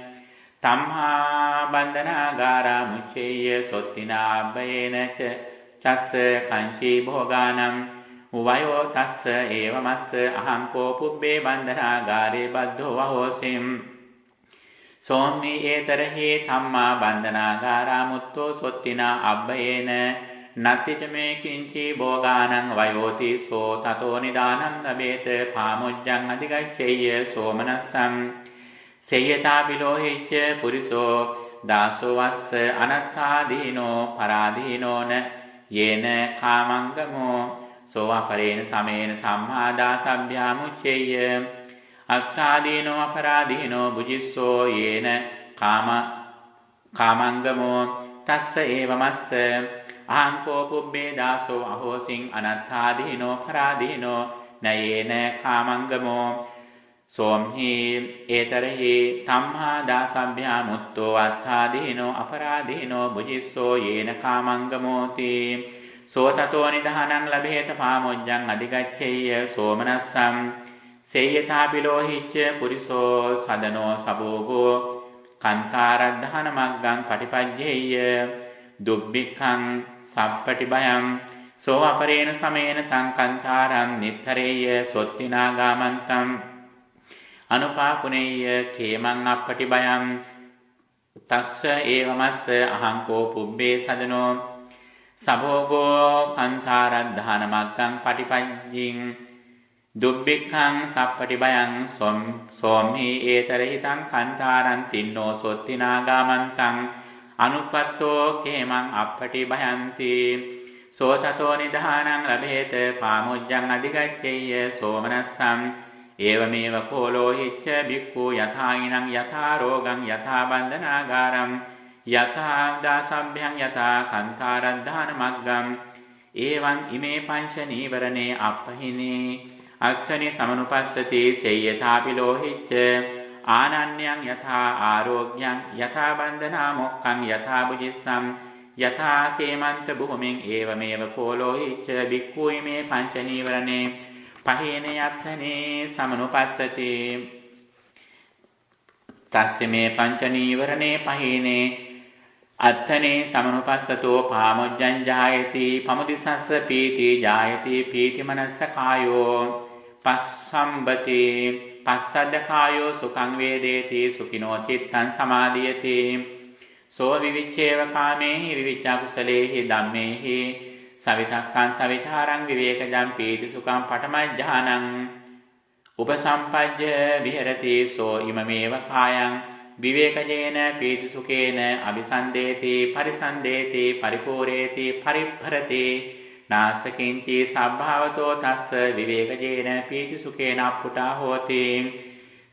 තම්හා බන්ධනාගාරා මුච්චේය සොත්තිනාබ්බයේන චස්ස කංචී භෝගානම් වයෝ තස්ස ඒවමස්ස අහං කෝ පුබ්බේ බන්ධනාගාරේ බද්ධෝ වහෝසිම් සෝම්මි ඒතරහි ධම්මා බන්ධනාගාරා මුත්තෝ සොත්තිනා අබ්බයේන නත්තිච මේ කිංචි භෝගානං වයෝති සෝ තතෝ නිදානං ලබේත පාමුජ්ජං අධිගච්ඡේය සෝමනස්සං සේයථාපිලෝහිච්ච පුරිසෝ දාසෝ වස්ස අනත්තාදීනෝ පරාදීනෝන යේන කාමංගමෝ සෝ අපරේණ සමේන ධම්මා දාසභ්‍යාමුච්චේය අත්තාදීනෝ අපරාදීනෝ බුජිස්සෝ යේන කාමංගමෝ තස්ස ඒවමස්ස අහං කෝ පුබ්බේ දාසෝ අහෝසින් අනත්තාදීනෝ පරාදීනෝ නයේන කාමංගමෝ සෝම්හි ඒතරහි ධම්මා දාසභ්‍යා මුත්තෝ අත්තාදීනෝ අපරාදීනෝ බුජිස්සෝ යේන කාමංගමෝති සෝ තතෝ නිදානං ලබේත පාමුජ්ජං අධිගච්ඡේය සෝමනස්සං සේයථාපිලෝහිච්ච පුරිසෝ සදනෝ සබෝගෝ කන්තාරද්ධාන මග්ගං පටිපජ්ජේය දුබ්බික්ඛං සප්පටිභයං සෝ අපරේණ සමේන තං කන්තාරං නිත්තරේය සොත්තිනාගාමන්තං අනුපාකුණේය කේමං අප්පටිභයං තස්ස ඒවමස්ස අහං කෝ පුබ්බේ සදනෝ සබෝගෝ කන්තාරද්ධාන මග්ගං පටිපජ්ජින් දුබ්බික්ඛං සප්පටිභයං සෝම්හි ඒතරහි තං කන්තාරං තින්නෝ සොත්තිනාගාමන්තං අනුපත්තෝ කේමං අප්පටිභයන්ති සෝ තතෝ නිදානං ලබේත පාමුජ්ජං අධිගච්ඡේය සෝමනස්සං ඒවමේව කෝලෝහිච්ච බික්ඛු යථායිනං යථා රෝගං යථා බන්ධනාගාරං යථා දාසභ්‍යං යථා කන්තාරද්ධාන මග්ගං ඒවං ඉමේ පංච නීවරණේ අපහිනේ අත්තනි සමනුපස්සති සේයථාපිලෝහිච්ච ආනන්‍යං යථා ආරෝග්‍යං යථා බන්ධනා මොක්ඛං යථා බුජිස්සං යථා කේමන්ත භූමින් ඒවමේව කෝලෝහිච්ච බික්ඛු ඉමේ පංච නීවරණේ පහේනේ අත්තනේ සමනුපස්සති තස්මේ පංච නීවරණේ පහේනේ අත්තනේ සමනුපස්සතෝ පාමුජ්ජං ජායති පමුදිසස්ස පීති ජායති පීති මනස්ස කායෝ පස්සම්බති පස්සද්ද කායෝ සුඛං වේදේති සුඛිනෝ චිත්තං සමාධියති සෝ විවිච්ඡේව කාමේහි විවිච්ඡා කුසලේහි ධම්මේහි සවිතක්කං සවිචාරං විවේකජං පීති සුඛං පඨමඥානං උපසම්පජ්ජ විහෙරති සෝ ඉමමේව කායං විවේකජේන පීති සුඛේන අபிසන්දේති පරිසන්දේති පරිපූරේති පරිප්පරති නාසකින්චි සබ්භාවතෝ තස්ස විවේකජේන පීති සුඛේන අප්පුටා හෝති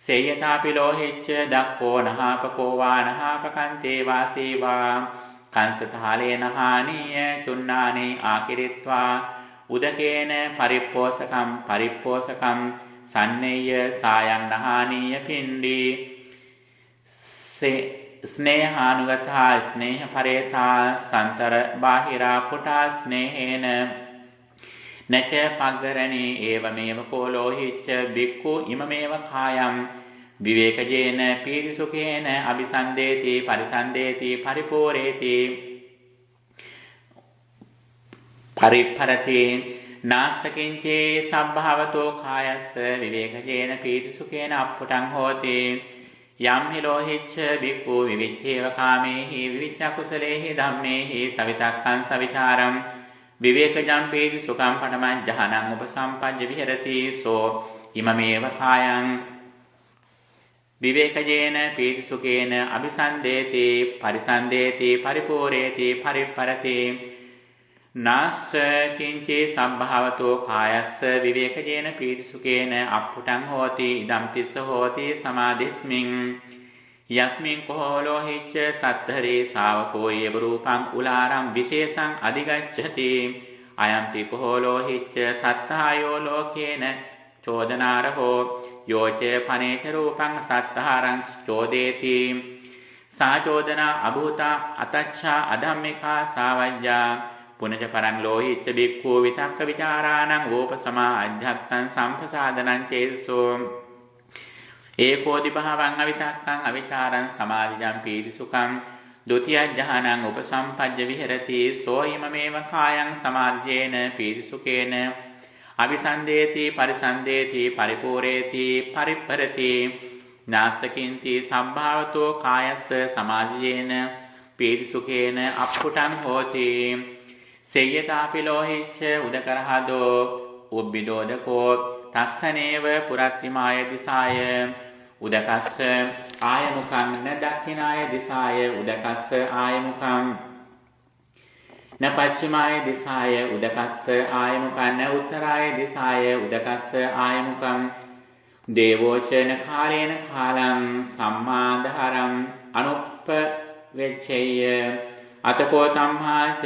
සේයථාපිලෝහිච්ච දක්ඛෝ නහාපකෝ වානහාපකන්තේ වාසීවා කංසතාලේන හානීය චුන්නානේ ආකිරිත්වා උදකේන පරිප්පෝසකම් සන්නේය සායං නහානීය පිණ්ඩි ස්නේහානුගතා ස්නේහ පරේතා සන්තර බාහිරා පුටා ස්නේහේන නච පග්ගරණී ඒවමේව කෝලෝහිච්ච බික්ඛු ඉමමේව කායම් විවේකජේන පීතිසුඛේන අபிසන්දේති පරිසන්දේති පරිපූරේති පරිප්පරති නාසකින්චේ සබ්භාවතෝ කායස්ස විවේකජේන පීතිසුඛේන අප්පුටං හෝති යම් හි ලෝහිච්ච බික්ඛු විවිච්ඡේව කාමේහි විවිච්ඡ කුසලේහි ධම්මේහි සවිතක්කං සවිචාරං විවේකජං පීති සුඛං පඨමඥානං උපසම්පජ්ජ විහෙරති සෝ ඉමමේව කායං විවේකජේන පීති සුඛේන අபிසන්දේති පරිසන්දේති පරිපූරේති පරිප්පරති නාස්ස කිංචේ සම්භාවතෝ කායස්ස විවේකජේන පීතිසුකේන අප්පුටං හෝති ඉදම් තිස්ස හෝති සමාධිස්මින් යස්මින් කෝලෝ හිච්ච සත්තරේ ශාවකෝ ඒව රූපං උලාරම් විශේෂං අධිගච්ඡති අයම්පි කෝලෝ හිච්ච සත්තායෝ ලෝකේන චෝදනාරහෝ යෝච පනේච රූපං සත්තාරං චෝදේති සාචෝදනා අභූතා අතච්ඡා අධම්මිකා සාවජ්ජා පුනච පරං ලෝහිච්ච බික්ඛු විතක්ක විචාරාණං වෝපසමා අධ්‍යත්තං සම්පසාදනං චේතසෝ ඒකෝදි භාවං අවිතක්කං අවිචාරං සමාධිජං පීතිසුඛං ဒုတိ ය ඥානං උපසම්පජ්ජ විහෙරති සෝයිමමේව කායං සමාධියේන පීතිසුඛේන අபிසන්දේති පරිසන්දේති පරිපූරේති පරිප්පරති නාස්තකින්ති සම්භාවතෝ කායස්ස සමාධියේන පීතිසුඛේන අප්පුටං හෝති සේයතාපි ලෝහිච්ච උදකරහදෝ උබ්බිදෝදකෝ තස්සනේව පුරත්තිමාය දිසාය උදකස්ස ආයමුකං න දක්ඛිනාය දිසාය උදකස්ස ආයමුකං න පච්චිමාය දිසාය උදකස්ස ආයමුකං න උත්තරාය දිසාය උදකස්ස ආයමුකං දේවෝචන කාලේන කාලං සම්මාදහරං අනුප්ප වෙච්චේය අතකෝ තම්හාච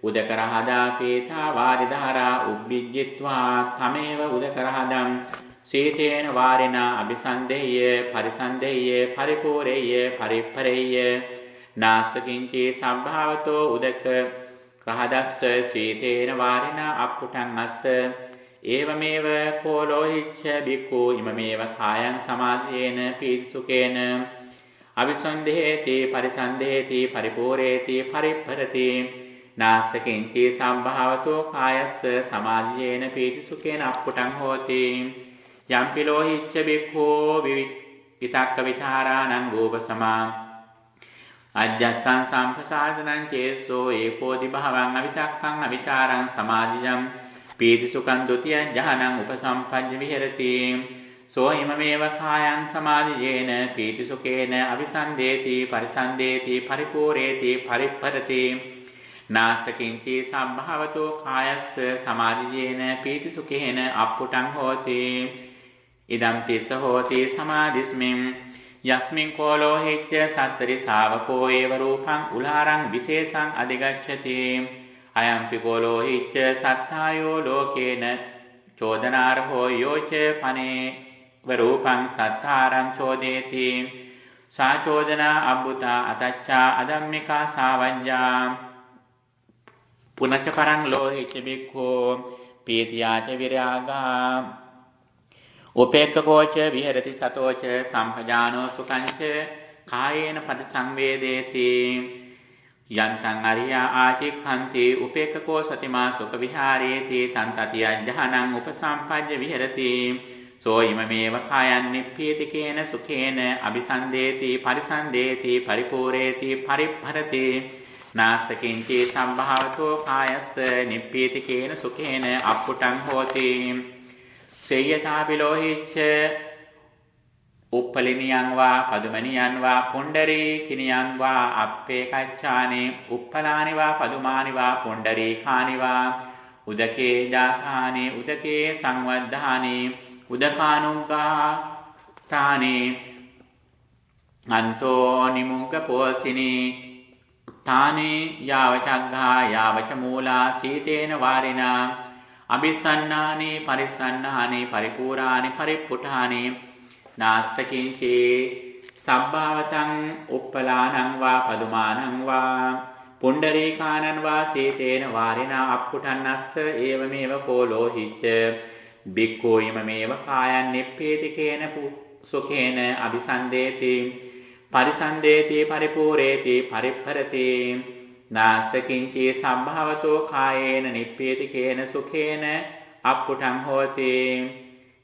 උදකරහදා පීතා වාරිධාරා උබ්බිජ්ජිත්වා තමේව උදකරහදං සීතේන වාරිනා අபிසන්දේය පරිසන්දේය පරිපූරේය පරිප්පරේය නාසකින්චි සම්භාවතෝ උදක රහදස්ස සීතේන වාරිනා අප්පුටං අස්ස ඒවමේව කෝලෝහිච්ච බික්ඛු ඉමමේව කායං සමාධියේන පීතිසුඛේන අවිසන්දේති පරිසන්දේති පරිපූරේති පරිප්පරති නාසකින්චි සම්භාවතෝ කායස්ස සමාධියේන පීතිසුඛේන අප්පුටං හෝති යම්පි ලෝහිච්ච බික්ඛෝ විතක්ක විචාරාණං ගෝපසමා අජ්ජත්තං සම්පසාදනං චේසෝ ඒකෝදි භවං අවිතක්කං අවිචාරං සමාධියං පීතිසුඛං ဒုတိ ය ඥානං උපසම්පජ්ජ විහෙරති සෝ ඉමමේව කායං සමාධියේන පීතිසුඛේන අවිසන්දේති පරිසන්දේති පරිපූරේති පරිප්පරති නාසකින්චි සම්භාවතෝ කායස්ස සමාධියේන පීතිසුඛේන අප්පුටං හෝති ඉදම් තිස්ස හෝති සමාධිස්මින් යස්මින් කෝලෝ හිච්ච සත්තරි ශාවකෝ ඒව රූපං උලාරං විශේෂං අධිගච්ඡති අයම්පි කෝලෝ හිච්ච සත්තායෝ ලෝකේන චෝදනාරහෝ යෝච පනේ වරූපං සත්තාරං චෝදේති සාචෝදනා අබ්බුතා අතච්ඡා අධම්මිකා සාවජ්ජා පුනච්ච පරං ලෝහිච්ච බික්ඛෝ පීතියාච විරාගා උපේක්ඛකෝච විහෙරති සතෝච සම්පජානෝ සුඛංච කායේන පද සංවේදේති යන්තං අරියා ආචික්ඛන්ති උපේක්ඛකෝ සතිමා සුඛ විහාරේති තං තතිය ඥානං උපසම්පජ්ජ විහෙරති සෝ ඉමමේව කායන් නිප්පීතිකේන සුඛේන අபிසන්දේති පරිසන්දේති පරිපූරේති පරිප්පරති නාසකින්චි සම්භාවතෝ කායස්ස නිප්පීතිකේන සුඛේන අප්පුටං හෝති සේයතාපි ලෝහිච්ච උප්පලිනියං වා පදුමනියං වා පුණ්ඩරී කිනියං වා අප්පේ කච්ඡානි උප්පලානි වා පදුමානි වා පුණ්ඩරී කානි වා උදකේ ජාතානි උදකේ සංවද්ධානි උදකානුග්ගා තානි අන්තෝ නිමුංග පෝසිනි තානි යාවචග්ගා යාවච මූලා සීතේන වාරිනා අபிසන්නානි පරිසන්නානි පරිපූරානි පරිප්පුඨානි නාස්සකින්චි සබ්භාවතං උප්පලානං වා පදුමානං වා පුණ්ඩරීකානං වා සීතේන වාරිනා අප්පුඨන්නස්ස ඒවමේව කෝලෝහිච්ච බික්ඛෝ ඉමමේව කායන් නිප්පේතිකේන සුඛේන අபிසන්දේති පරිසන්දේති පරිපූරේති පරිප්පරති නාසකින්චි සම්භාවතෝ කායේන නිප්පේතිකේන සුඛේන අප්පුඨං හෝති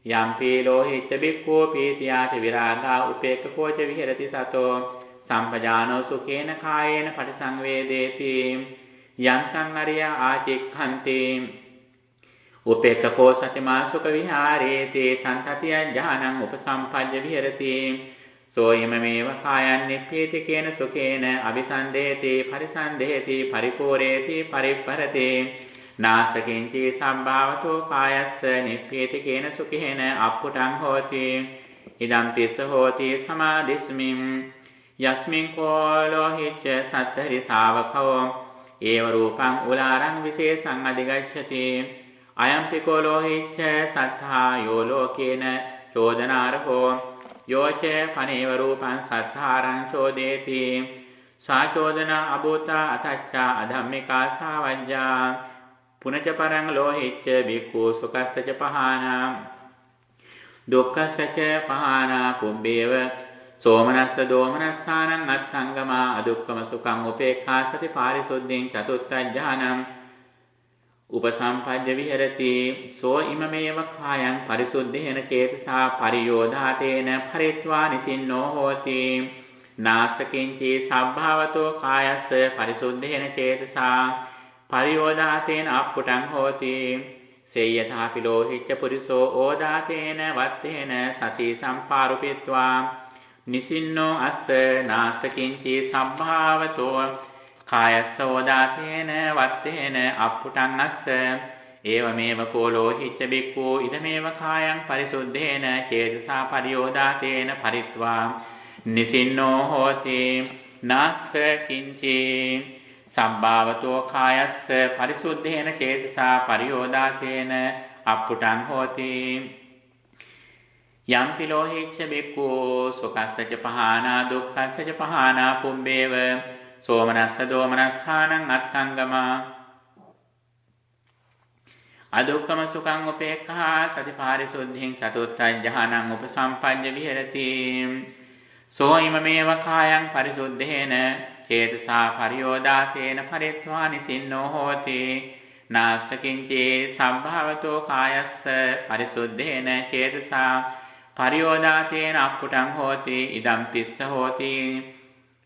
යම්පි ලෝහිච්ච බික්ඛෝ පීතියාච විරාගා උපේක්ඛකෝච විහෙරති සතෝ සම්පජානෝ සුඛේන කායේන පටිසංවේදේති යන්තං අරියා ආචික්ඛන්ති උපේක්ඛකෝ සතිමා සුඛ විහාරේති තං තතිය ඥානං උපසම්පජ්ජ විහෙරති සෝයිමමේව කායන් නිප්පීතිකේන සුකේන අபிසන්දේති පරිසන්දේති පරිපූරේති පරිප්පරති නාසකින්චි සම්භාවතෝ කායස්ස නිප්පීතිකේන සුකේන අප්පුටං හෝති ඉදම් තිස්ස හෝති සමාදිස්මින් යස්මින් කෝලෝහිච්ච සත්තරි ශාවකෝ ඒව රූපං උලාරං විශේෂං අධිගච්ඡති අයම්පි කෝලෝහිච්ච සත්තා යෝ ලෝකේන චෝදනාරහෝ යෝච පනේව රූපං සත්තාරං චෝදේති සාචෝදන අභූතා අතච්චා අධම්මිකා සාවජ්ජා පුනච පරං ලෝහිච්ච බික්ඛු සුකස්සච පහානා දුක්ඛස්සච පහානා කුබ්බේව සෝමනස්ස දෝමනස්සානං අත්ථංගමා අදුක්ඛම සුඛං උපේක්ඛා සති පාරිසුද්ධින් චතුත්ථඥානං උපසම්පජ්ජ විහෙරති සෝ ඉමමේව කායං පරිසුද්ධේන චේතසා පරියෝධාතේන පරිත්වා නිසින්නෝ හෝති නාසකින්චි සබ්භාවතෝ කායස්ස පරිසුද්ධේන චේතසා පරියෝධාතේන අප්පුටං හෝති සේයථාපි ලෝහිච්ච පුරිසෝ ඕදාතේන වත්තේන සසී සම්පාරුපිත්වා නිසින්නෝ අස්ස නාසකින්චි සබ්භාවතෝ කායස්ස ඕදාතේන වත්තේන අප්පුටං අස්ස ඒවමේව කෝලෝහිච්ච බික්ඛු ඉදමේව කායං පරිසුද්ධේන චේතසා පරියෝදාතේන පරිත්වා නිසින්නෝ හෝති නාස්ස කිංචි සම්භාවතෝ කායස්ස පරිසුද්ධේන චේතසා පරියෝදාතේන අප්පුටං හෝති යම්පි ලෝහිච්ච බික්ඛු සුකස්සච පහානා දුක්ඛස්සච පහානා පුම්බේව සෝමනස්ස දෝමනස්සානං අත්ථංගමා අදුක්ඛම සුඛං උපේක්ඛා සති පාරිසුද්ධින් චතුත්ථඥානං උපසම්පජ්ජ විහෙරති සෝ ඉමමේව කායං පරිසුද්ධේන චේතසා පරියෝදාතේන පරිත්වා නිසින්නෝ හෝති නාසකින්චේ සම්භාවතෝ කායස්ස පරිසුද්ධේන චේතසා පරියෝදාතේන අප්පුටං හෝති ඉදම් තිස්ස හෝති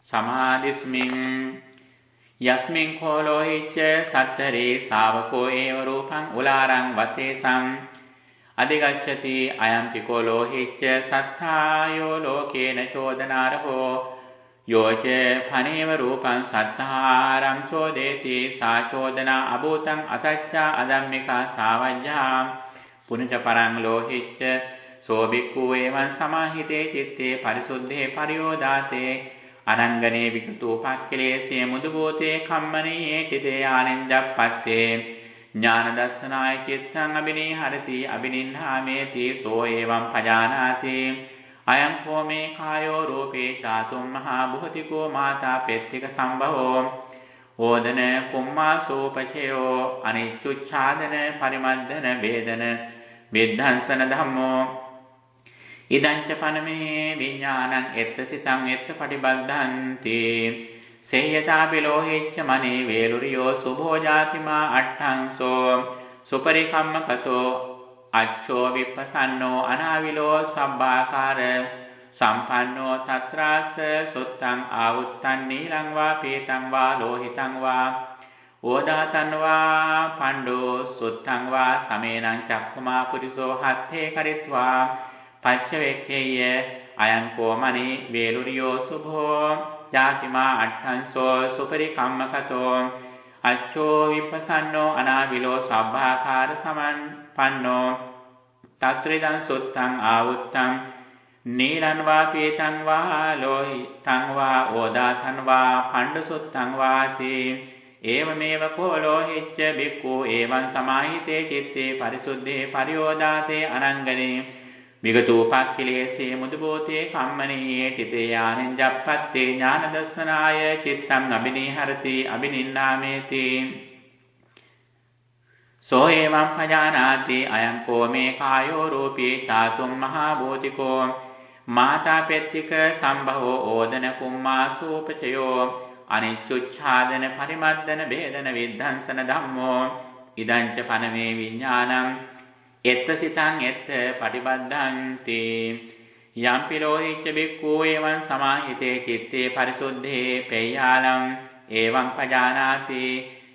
සමාදිස්මින් යස්මින් කෝලෝහිච්ච සත්තරේ ශාවකෝ ඒව රූපං උලාරං වශේසං අධිගච්ඡති අයම්පි කෝලෝහිච්ච සත්තායෝ ලෝකේන චෝදනාරහෝ යෝච පනේව රූපං සත්තාරං චෝදේති සාචෝදනා අභූතං අතච්චා අධම්මිකා සාවජ්ජා පුනච පරං ලෝහිච්ච සෝබික්ඛු එවං සමාහිතේ චිත්තේ පරිසුද්ධේ පරියෝදාතේ අනංගනේ විකතෝපක්ඛලේසේ මුදුබෝතේ කම්මනී ටිතේ ආනෙන්ජප්පත්තේ ඥාන දස්සනාය චිත්තං අබිනී හරති අබිනින්හාමේති සෝ එවං පජානාති අයං කෝමේ කායෝ රූපේ චාතුම් මහා බුහතිකෝ මාතා පෙත්තික සම්භවෝ ඕදන කුම්මාසෝපචයෝ අනිච්චුච්ඡාදන පරිමද්දන වේදන විද්ධංසන ධම්මෝ ඉදංච පනමේ විඥානං එත්ත සිතං එත්ත පටිබද්ධන්ති සේයතා පිලෝහිච්ච මනේ වේලුරියෝ සුභෝ ජාතිමා අට්ඨංසෝ සුපරිකම්මකතෝ අච්ඡෝ විපසන්නෝ අනාවිලෝ සබ්බාකාර සම්පන්නෝ තත්‍රාස සුත්තං ආවුත්තං නීලං වා පීතං වා ලෝහිතං වා ඕදාතං වා පණ්ඩෝ සුත්තං වා තමේනං චක්ඛුමා පුරිසෝ හත්තේ කරිත්වා පච්චවෙක්ඛේය අයං කෝමනි වේලුරියෝ සුභෝ ජාතිමා අට්ඨංසෝ සුපරිකම්මකතෝ අච්ඡෝ විපසන්නෝ අනාවිලෝ සබ්බාකාර සමන්පන්නෝ තත්‍රිදං සුත්තං ආවුත්තං නීලං වා පීතං වා ලෝහිතං වා ඕදාතං වා පණ්ඩ සුත්තං වාති ඒවමේව කෝ ලෝහිච්ච බික්ඛු එවං සමාහිතේ චිත්තේ පරිසුද්ධේ පරියෝදාතේ අනංගනේ විගතෝපක්ඛලේසේ මුදුබෝතේ කම්මනී ටිතේ ආනෙන්ජප්පත්තේ ඥාන දස්සනාය චිත්තං අබිනීහරති අබිනින්නාමේති සෝ එවං පජානාති අයං කෝමේ කායෝ රූපී චාතුම් මහා භූතිකෝ මාතා පෙත්තික සම්භවෝ ඕදන කුම්මාසූපචයෝ අනිච්චුච්ඡාදන පරිමද්දන බේදන විද්ධංසන ධම්මෝ ඉදංච පනමේ විඥානං එත්ත සිතං එත්ත පටිබද්ධන්ති යම්පි ලෝහිච්ච බික්ඛු එවං සමාහිතේ චිත්තේ පරිසුද්ධේ පේයාලං එවං පජානාති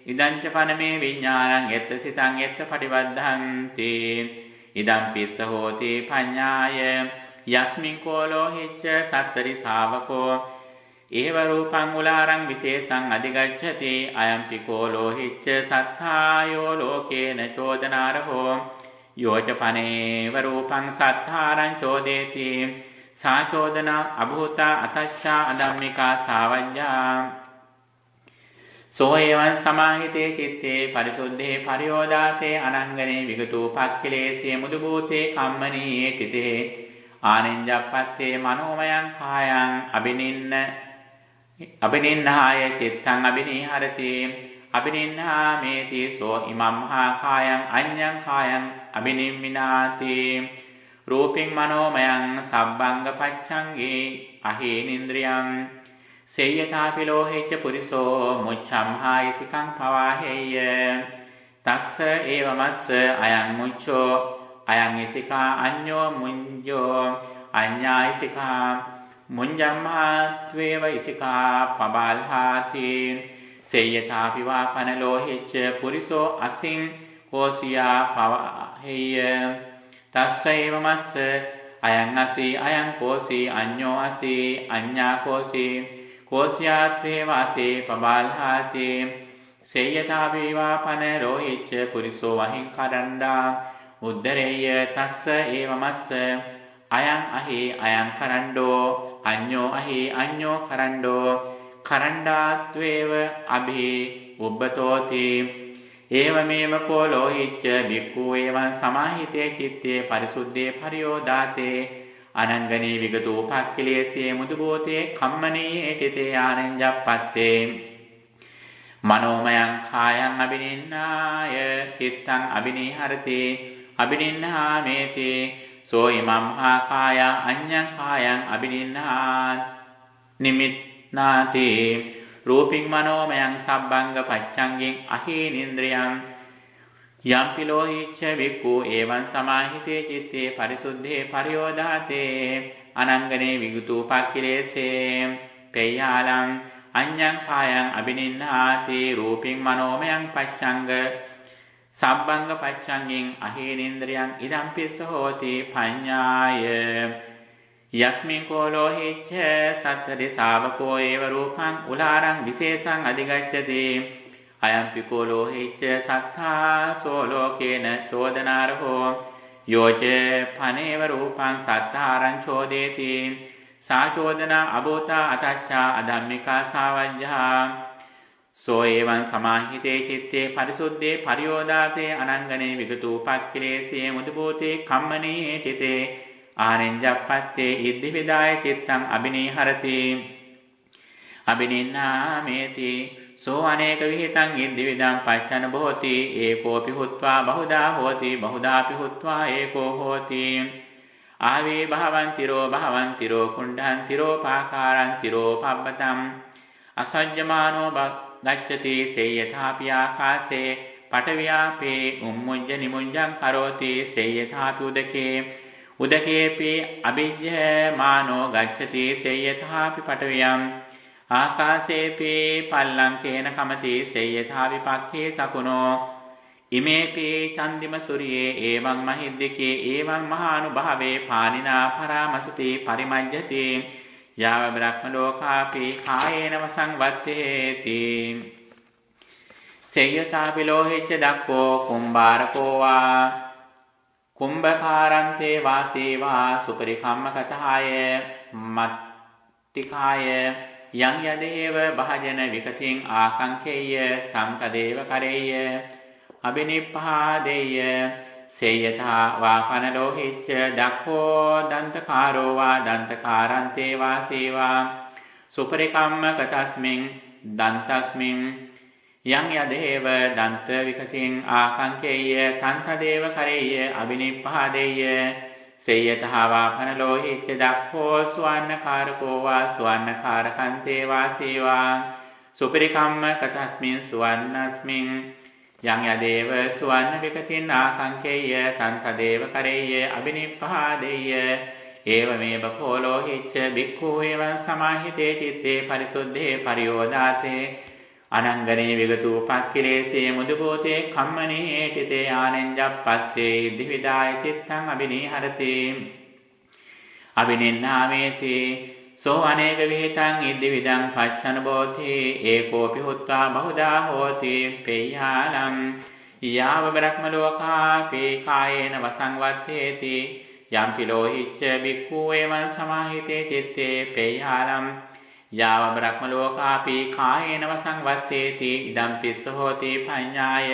ඉදංච පනමේ විඥානං එත්ත සිතං එත්ත පටිබද්ධන්ති ඉදං පිස්ස හෝති පඤ්ඤාය යස්මින් කෝලෝහිච්ච සත්තරි ශාවකෝ ඒව රූපං උලාරං විශේෂං අධිගච්ඡති අයම්පි කෝලෝහිච්ච සත්තායෝ ලෝකේන චෝදනාරහෝ යෝචපනේව රූපං සත්තාරං චෝදේති සාචෝදනා අභූතා අතච්ඡා අධම්මිකා සාවජ්ජා සෝ එවං සමාහිතේ චිත්තේ පරිසුද්ධේ පරියෝදාතේ අනංගනේ විගතෝපක්ඛලේසිය මුදුභූතේ කම්මනීයේ තිතේ ආනෙන්ජප්පත්තේ මනෝමයං කායං අබිනින්නාය චිත්තං අබිනීහරති අබිනින්නාමේති සෝ ඉමම්හා කායං අඤ්ඤං කායං අබිනිම්මිනාති රූපින් මනෝමයං සබ්බංග පච්ඡංගේ අහේනින්ද්‍රියං සේයථාපි ලෝහෙච්ච පුරිසෝ මුච්ඡම්හායිසිකං පවාහෙය්‍ය තස්ස ඒවමස්ස අයං මුච්ඡෝ අයං ඉසිකා අඤ්ඤෝ මුඤ්ජෝ අඤ්ඤායිසිකා මුඤ්ජම්මාත්වේව ඉසිකා පබාල්හාති සේයථාපි වාපන ලෝහෙච්ච පුරිසෝ අසින් කෝසියා පවාහෙය්‍ය තස්ස ඒවමස්ස අයං අසි අයං කෝසි අඤ්ඤෝ අසි අඤ්ඤා කෝසි කෝසියාත්වේ වාසේ පබාල්හාති සේයථාපි වාපන ලෝහෙච්ච පුරිසෝ වහින් කරණ්ඩා උද්දරේය තස්ස ඒවමස්ස අයං අහි අයං කරණ්ඩෝ අඤ්ඤෝ අහි අඤ්ඤෝ කරණ්ඩෝ කරණ්ඩාත්වේව අභි උබ්බතෝති ඒවමේව කෝ ලෝහිච්ච භික්ඛු එවං සමාහිතේ චිත්තේ පරිසුද්ධේ පරියෝදාතේ අනංගනී විගතෝපක්ඛලේසියේ මුදුබෝතේ කම්මනී ඒතිතේ ආනෙන්ජප්පත්තේ මනෝමයං කායං අබිනින්නාය චිත්තං අබිනීහරති අබිනින්නාමේති සෝ ඉමම්හා කාය අඤ්ඤං කායං අබිනින්නා නිමිත්නාති රූපින් මනෝමයං සබ්බංග පච්ඡංගෙන් අහීනින්ද්‍රියං යම්පි ලෝහිච්ච වික්ඛු එවං සමාහිතේ චිත්තේ පරිසුද්ධේ පරියෝදාතේ අනංගනේ විගතෝපක්ඛලේසේ පේයාලං අඤ්ඤං කායං අබිනින්නාති රූපින් මනෝමයං පච්ඡංග සබ්බංග පච්ඡංගෙන් අහීනින්ද්‍රියං ඉදම්පිස්ස හෝති පඤ්ඤාය යස්මින් කෝලෝහිච්ච සත්තරි ශාවකෝ ඒව රූපං උලාරං විශේෂං අධිගච්ඡති අයම්පි කෝලෝහිච්ච සත්තා සෝ ලෝකේන චෝදනාරහෝ යෝච පනේව රූපං සත්තාරං චෝදේති සාචෝදනා අභූතා අතච්ඡා අධම්මිකා සාවජ්ජා සෝ එවං සමාහිතේ චිත්තේ පරිසුද්ධේ පරියෝදාතේ අනංගනේ විගතෝපක්ඛලේසියේ මුදුභූතේ කම්මනී ඒතිතේ ආනෙන්ජප්පත්තේ ඉද්ධිවිදාය චිත්තං අබිනීහරති අබිනින්නාමේති සෝ අනේක විහිතං ඉද්ධිවිදං පච්ඡන බෝති ඒකෝපි හුත්වා බහුදා හෝති බහුදාපි හුත්වා ඒකෝ හෝති ආවේ භවන්තිරෝ කුණ්ඩහන්තිරෝ පාකාරන්තිරෝ පබ්බතං අසඤ්ඤමානෝ ගච්ඡති සේයථාපි ආකාසේ පඨවියාපේ උම්මුජ්ජ නිමුඤ්ජං කරෝති සේයථාපි උදකේපි අභිජ්ජමානෝ ගච්ඡති සේයථාපි පඨවියං ආකාසේපි පල්ලංකේන කමති සේයථාපි පක්ඛේ සකුණෝ ඉමේපි චන්දිම සූර්යේ එවං මහිද්దికේ එවං මහානුභාවේ පානිනා පරාමසති පරිමජ්ජති යාව බ්‍රහ්ම ලෝකාපි කායේන වසංවත්තේති සේයථාපි ලෝහිච්ච දක්ඛෝ කුම්බාරකෝ වා කුම්භකාරන්තේ වාසේවා සුපරිකම්මකතාය මත්තිකාය යං යදේව භාජන විකතින් ආකංකේය තම් තදේව කරේය අබිනිප්පාදේය සේයථා වාපන ලෝහිච්ච දක්ඛෝ දන්තකාරෝ වා දන්තකාරන්තේ වාසේවා සුපරිකම්මකතස්මින් දන්තස්මින් යං යදේව දන්ත විකතින් ආකංකේය තම් තදේව කරේය අබිනිප්පාදේය සේයථා වාපන ලෝහිච්ච දක්ඛෝ සුවන්නකාරකෝ වා සුවන්නකාරකන්තේ වාසේවා සුපරිකම්මකතස්මින් සුවන්නස්මින් යං යදේව සුවන්න විකතින් ආකංකේය තං තදේව කරේය අබිනිප්පාදේය ඒවමේව කෝලෝහිච්ච භික්ඛු එවං සමාහිතේ චිත්තේ පරිසුද්ධේ පරියෝදාතේ අනංගනේ විගතෝපක්ඛලේසේ මුදුභූතේ කම්මනේ ඒතිතේ ආනෙන්ජප්පත්තේ ඉද්ධිවිදාය චිත්තං අබිනීහරති අබිනින්නාමේති සෝ අනේක විහිතං ඉද්දි විදං පච්චන බෝධි ඒකෝපි හුත්වා බහුදා හෝති පේයාලම් යාව බ්‍රහ්ම ලෝකාපි කායේන වසංවත්තේති යම්පි ලෝහිච්ච බික්ඛු එවං සමාහිතේ චිත්තේ පේයාලම් යාව බ්‍රහ්ම ලෝකාපි කායේන වසංවත්තේති ඉදම් පිස්ස හෝති පඤ්ඤාය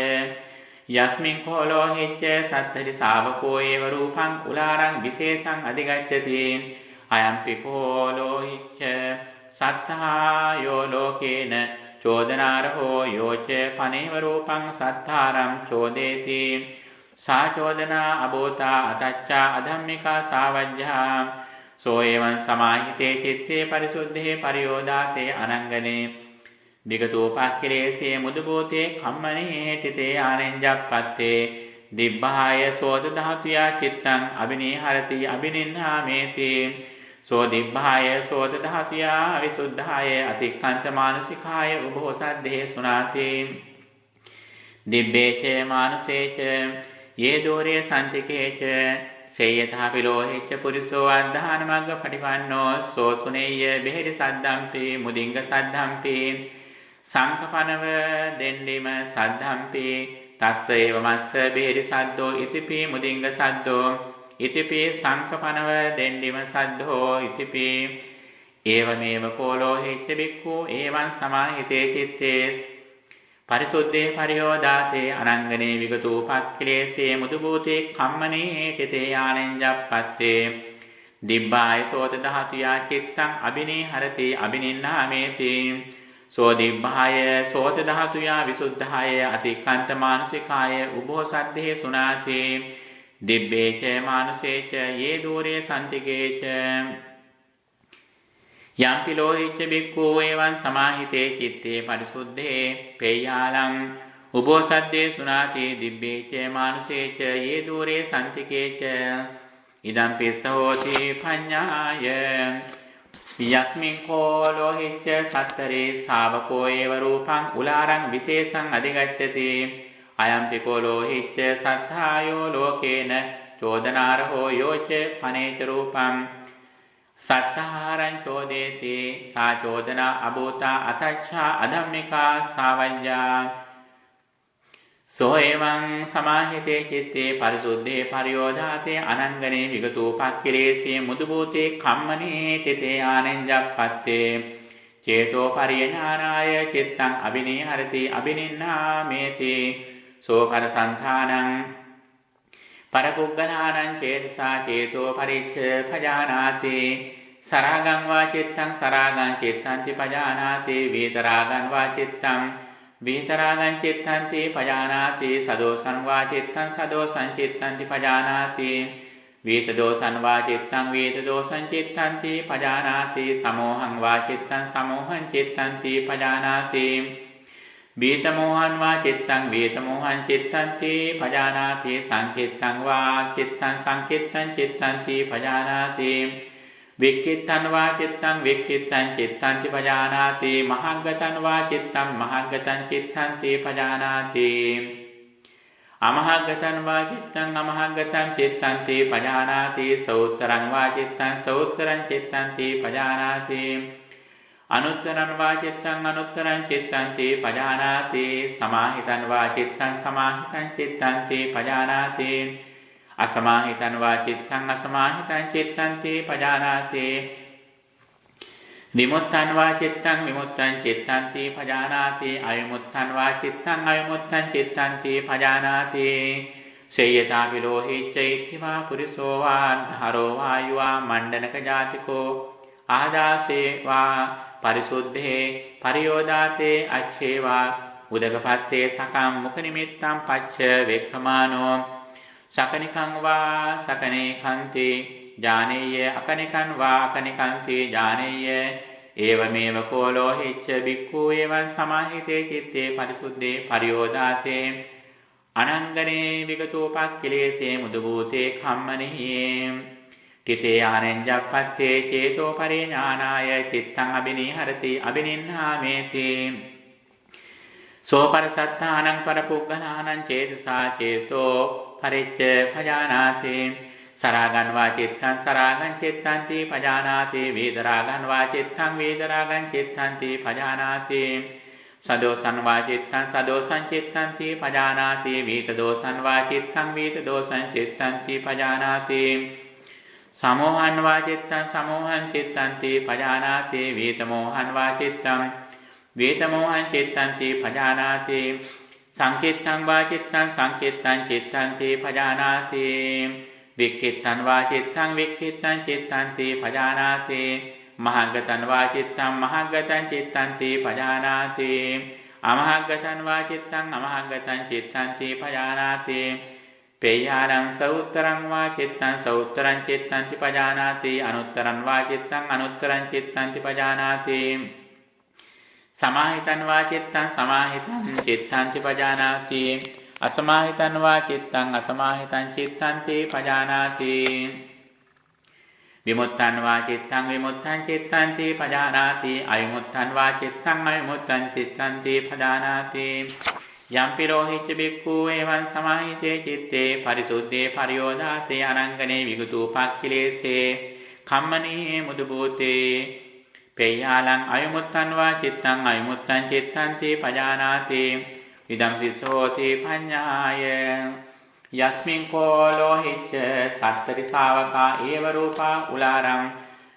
යස්මින් කෝ ලෝහිච්ච සත්තරි ශාවකෝ ඒව රූපං කුලාරං විශේෂං අධිගච්ඡති අයම්පි කෝ ලෝහිච්ච සත්තායෝ ලෝකේන චෝදනාරහෝ යෝච පනේව රූපං සත්තාරං චෝදේති සා චෝදනා අබෝතා අතච්චා අධම්මිකා සාවජ්ජා සෝ එවං සමාහිතේ චිත්තේ පරිසුද්ධේ පරියෝදාතේ අනංගනේ විගතෝපක්ඛලේසේ මුදුබෝතේ කම්මනේ තිතේ ආනෙන්ජප්පත්තේ දිබ්බාය සෝත ධාතුයා චිත්තං අබිනීහරති අබිනින්නාමේති සෝ දිබ්බාය සෝත ධාතුයා විසුද්ධාය අතික්ඛන්ත මානසිකාය උභෝ සද්දේ සුනාති දිබ්බේච මානසේච යේ දෝරේ සම්තිකේච සේයථාපි ලෝහෙච්ච පුරිසෝ අද්ධාන මග්ග පටිපන්නෝ සෝ සුනේය බෙහෙරි සද්ධම්පි මුදින්ග සද්ධම්පි සංකපනව දෙන්නෙම සද්ධම්පි තස්ස ඒව මස්ස බෙහෙරි සද්දෝ ඉතිපි මුදින්ග සද්දෝ ඉතිපි සංකපනව දෙන්නෙම සද්දෝ ඉතිපි ඒවමේව කෝලෝහෙච්ච බික්ඛු ඒවං සමාහිතේ චිත්තේ පරිසුද්ධේ පරියෝදාතේ අනංගනේ විගතෝපක්ඛලේසේ මුදුබෝතේ කම්මනේ තිතේ ආනෙන්ජප්පත්තේ දිබ්බාය සෝත ධාතුයා චිත්තං අබිනීහරති අබිනින්නාමේති සෝ දිබ්බාය සෝත ධාතුයා විසුද්ධාය අතික්ඛන්ත මානසිකාය උභෝ සද්දේ සුනාති දිබ්බේච මානසේච යේ දෝරේ සම්තිකේච යම්පි ලෝහිච්ච බික්ඛු එවං සමාහිතේ චිත්තේ පරිසුද්ධේ පේයාලං උභෝ සද්දේ සුනාති දිබ්බේච මානසේච යේ දෝරේ සම්තිකේච ඉදම් පිස්ස හෝති පඤ්ඤාය යස්මින් කෝ ලෝහිච්ච සත්තරේ ශාවකෝ ඒව රූපං උලාරං විශේෂං අධිගච්ඡති අයම්පි කෝ ලෝහිච්ච සත්තායෝ ලෝකේන චෝදනාරහෝ යෝච පනේච රූපං සත්තාරං චෝදේති සා චෝදනා අබෝතා අතච්ඡා අධම්මිකා සාවජ්ජා සෝ එවං සමාහිතේ චිත්තේ පරිසුද්ධේ පරියෝදාතේ අනංගනේ විගතෝපක්ඛලේසේ මුදුබෝතේ කම්මනේ තිතේ ආනෙන්ජප්පත්තේ චේතෝ පරියඥානාය චිත්තං අබිනීහරති අබිනින්නාමේති සෝකර සංඛානං පරපුග්ගලානං චේතසා චේතෝ පරිච්ඡ පජානාති සරාගං වා චිත්තං සරාගං චිත්තං පජානාති වේතරාගං වා චිත්තං වේතරාගං චිත්තං පජානාති සදෝසං වා චිත්තං සදෝසං චිත්තං පජානාති වේතදෝසං වා චිත්තං වේතදෝසං චිත්තං පජානාති සමෝහං වා චිත්තං සමෝහං චිත්තං පජානාති වේතමෝහං වා චිත්තං වේතමෝහං චිත්තං පජානාති සංකිත්තං වා චිත්තං සංකිත්තං චිත්තං පජානාති වික්කිත්තං වා චිත්තං වික්කිත්තං චිත්තං පජානාති මහග්ගතං වා චිත්තං මහග්ගතං චිත්තං පජානාති අමහග්ගතං වා චිත්තං අමහග්ගතං චිත්තං පජානාති සෞත්තරං වා චිත්තං සෞත්තරං චිත්තං පජානාති අනුත්තරං වා චිත්තං අනුත්තරං චිත්තං පජානාති සමාහිතං වා චිත්තං සමාහිතං චිත්තං පජානාති අසමාහිතං වා චිත්තං අසමාහිතං චිත්තං පජානාති විමුත්තං වා චිත්තං විමුත්තං චිත්තං පජානාති අවිමුත්තං වා චිත්තං අවිමුත්තං චිත්තං පජානාති සේයතාපි ලෝහිච්ච ඉත්තිවා පුරිසෝ වා ධාරෝ වායුවා මණ්ඩනක ජාතිකෝ ආදාසේ වා පරිසුද්ධේ පරියෝදාතේ අච්ඡේවා උදකපත්තේ සකම් මුඛ නිමිත්තං පච්ච වෙක්ඛමානෝ සකනිකං වා සකනේඛන්ති ඥානෙය්‍ය අකනිකං වා අකනිකන්ති ඥානෙය්‍ය ඒවමේව කෝ ලෝහිච්ච බික්ඛු එවං සමාහිතේ චිත්තේ පරිසුද්ධේ පරියෝදාතේ අනංගනේ විගතෝපක්ඛලේසේ මුදුබූතේ කම්මනෙහි තිතේ ආනෙන්ජප්පත්තේ චේතෝ පරිඥානාය චිත්තං අබිනීහරති අබිනින්නාමේති සෝපරසත්තානං පරපුග්ගලානං චේතසා චේතෝ පරිච්ඡ පජානාති සරාගං වා චිත්තං සරාගං චිත්තන්ති පජානාති වේදරාගං වා චිත්තං වේදරාගං චිත්තන්ති පජානාති සදෝසං වා චිත්තං සදෝසං චිත්තන්ති පජානාති වේතදෝසං වා චිත්තං වේතදෝසං චිත්තන්ති පජානාති සමෝහං වා චිත්තං සමෝහං චිත්තන්ති පජානාති වේතමෝහං වා චිත්තං වේතමෝහං චිත්තන්ති පජානාති සංකිත්තං වා චිත්තං සංකිත්තං චිත්තන්ති පජානාති වික්ඛිත්තං වා චිත්තං වික්ඛිත්තං චිත්තන්ති පජානාති මහග්ගතං වා චිත්තං මහග්ගතං චිත්තන්ති පජානාති අමහග්ගතං වා චිත්තං අමහග්ගතං චිත්තන්ති පජානාති පේයාරං සෞත්තරං වා චිත්තං සෞත්තරං චිත්තන්ති පජානාති අනුත්තරං වා චිත්තං අනුත්තරං චිත්තන්ති පජානාති සමාහිතං වා චිත්තං සමාහිතං චිත්තන්ති පජානාති අසමාහිතං වා චිත්තං අසමාහිතං චිත්තන්ති පජානාති විමුත්තං වා චිත්තං විමුත්තං චිත්තන්ති පජානාති අවිමුත්තං වා චිත්තං අවිමුත්තං චිත්තන්ති පජානාති යම්පි රෝහිච්ච බික්ඛු එවං සමාහිතේ චිත්තේ පරිසුද්ධේ පරියෝදාතේ අනංගනේ විගතූපක්ඛිලේසේ කම්මනී මුදුබෝතේ පේයාලං අවිමුත්තං වා චිත්තං අවිමුත්තං චිත්තන්ති පජානාති ඉදම් විසෝති පඤ්ඤාය යස්මින් කෝ ලෝහිච්ච සත්තරි ශාවකා ඒව රූපා උලාරං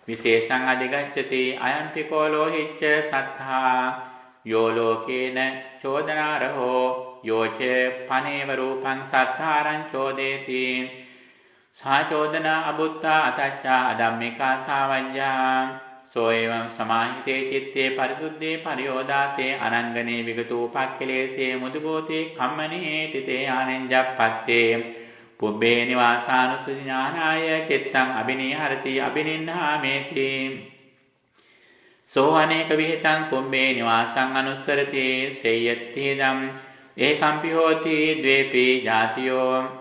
විශේෂං අධිගච්ඡති අයම්පි කෝ ලෝහිච්ච සත්තා යෝ ලෝකේන චෝදනාරහෝ යෝච පනේව රූපං සත්තාරං චෝදේති සාචෝදනා අබුත්තා අතච්චා අධම්මිකා සාවජ්ජා සෝ එවං සමාහිතේ චිත්තේ පරිසුද්ධේ පරියෝදාතේ අනංගනේ විගතූපක්ඛිලේසේ මුදුබෝතේ කම්මනේ තිතේ ආනෙන්ජප්පත්තේ පුබ්බේ නිවාසානුසති ඥානාය චිත්තං අබිනීහරති අබිනින්හාමේති සෝ අනේක විහෙතං පුබ්බේ නිවාසං අනුස්සරති සේයත්තේදම් ඒකම්පි හෝති ද්වේපි ජාතියෝ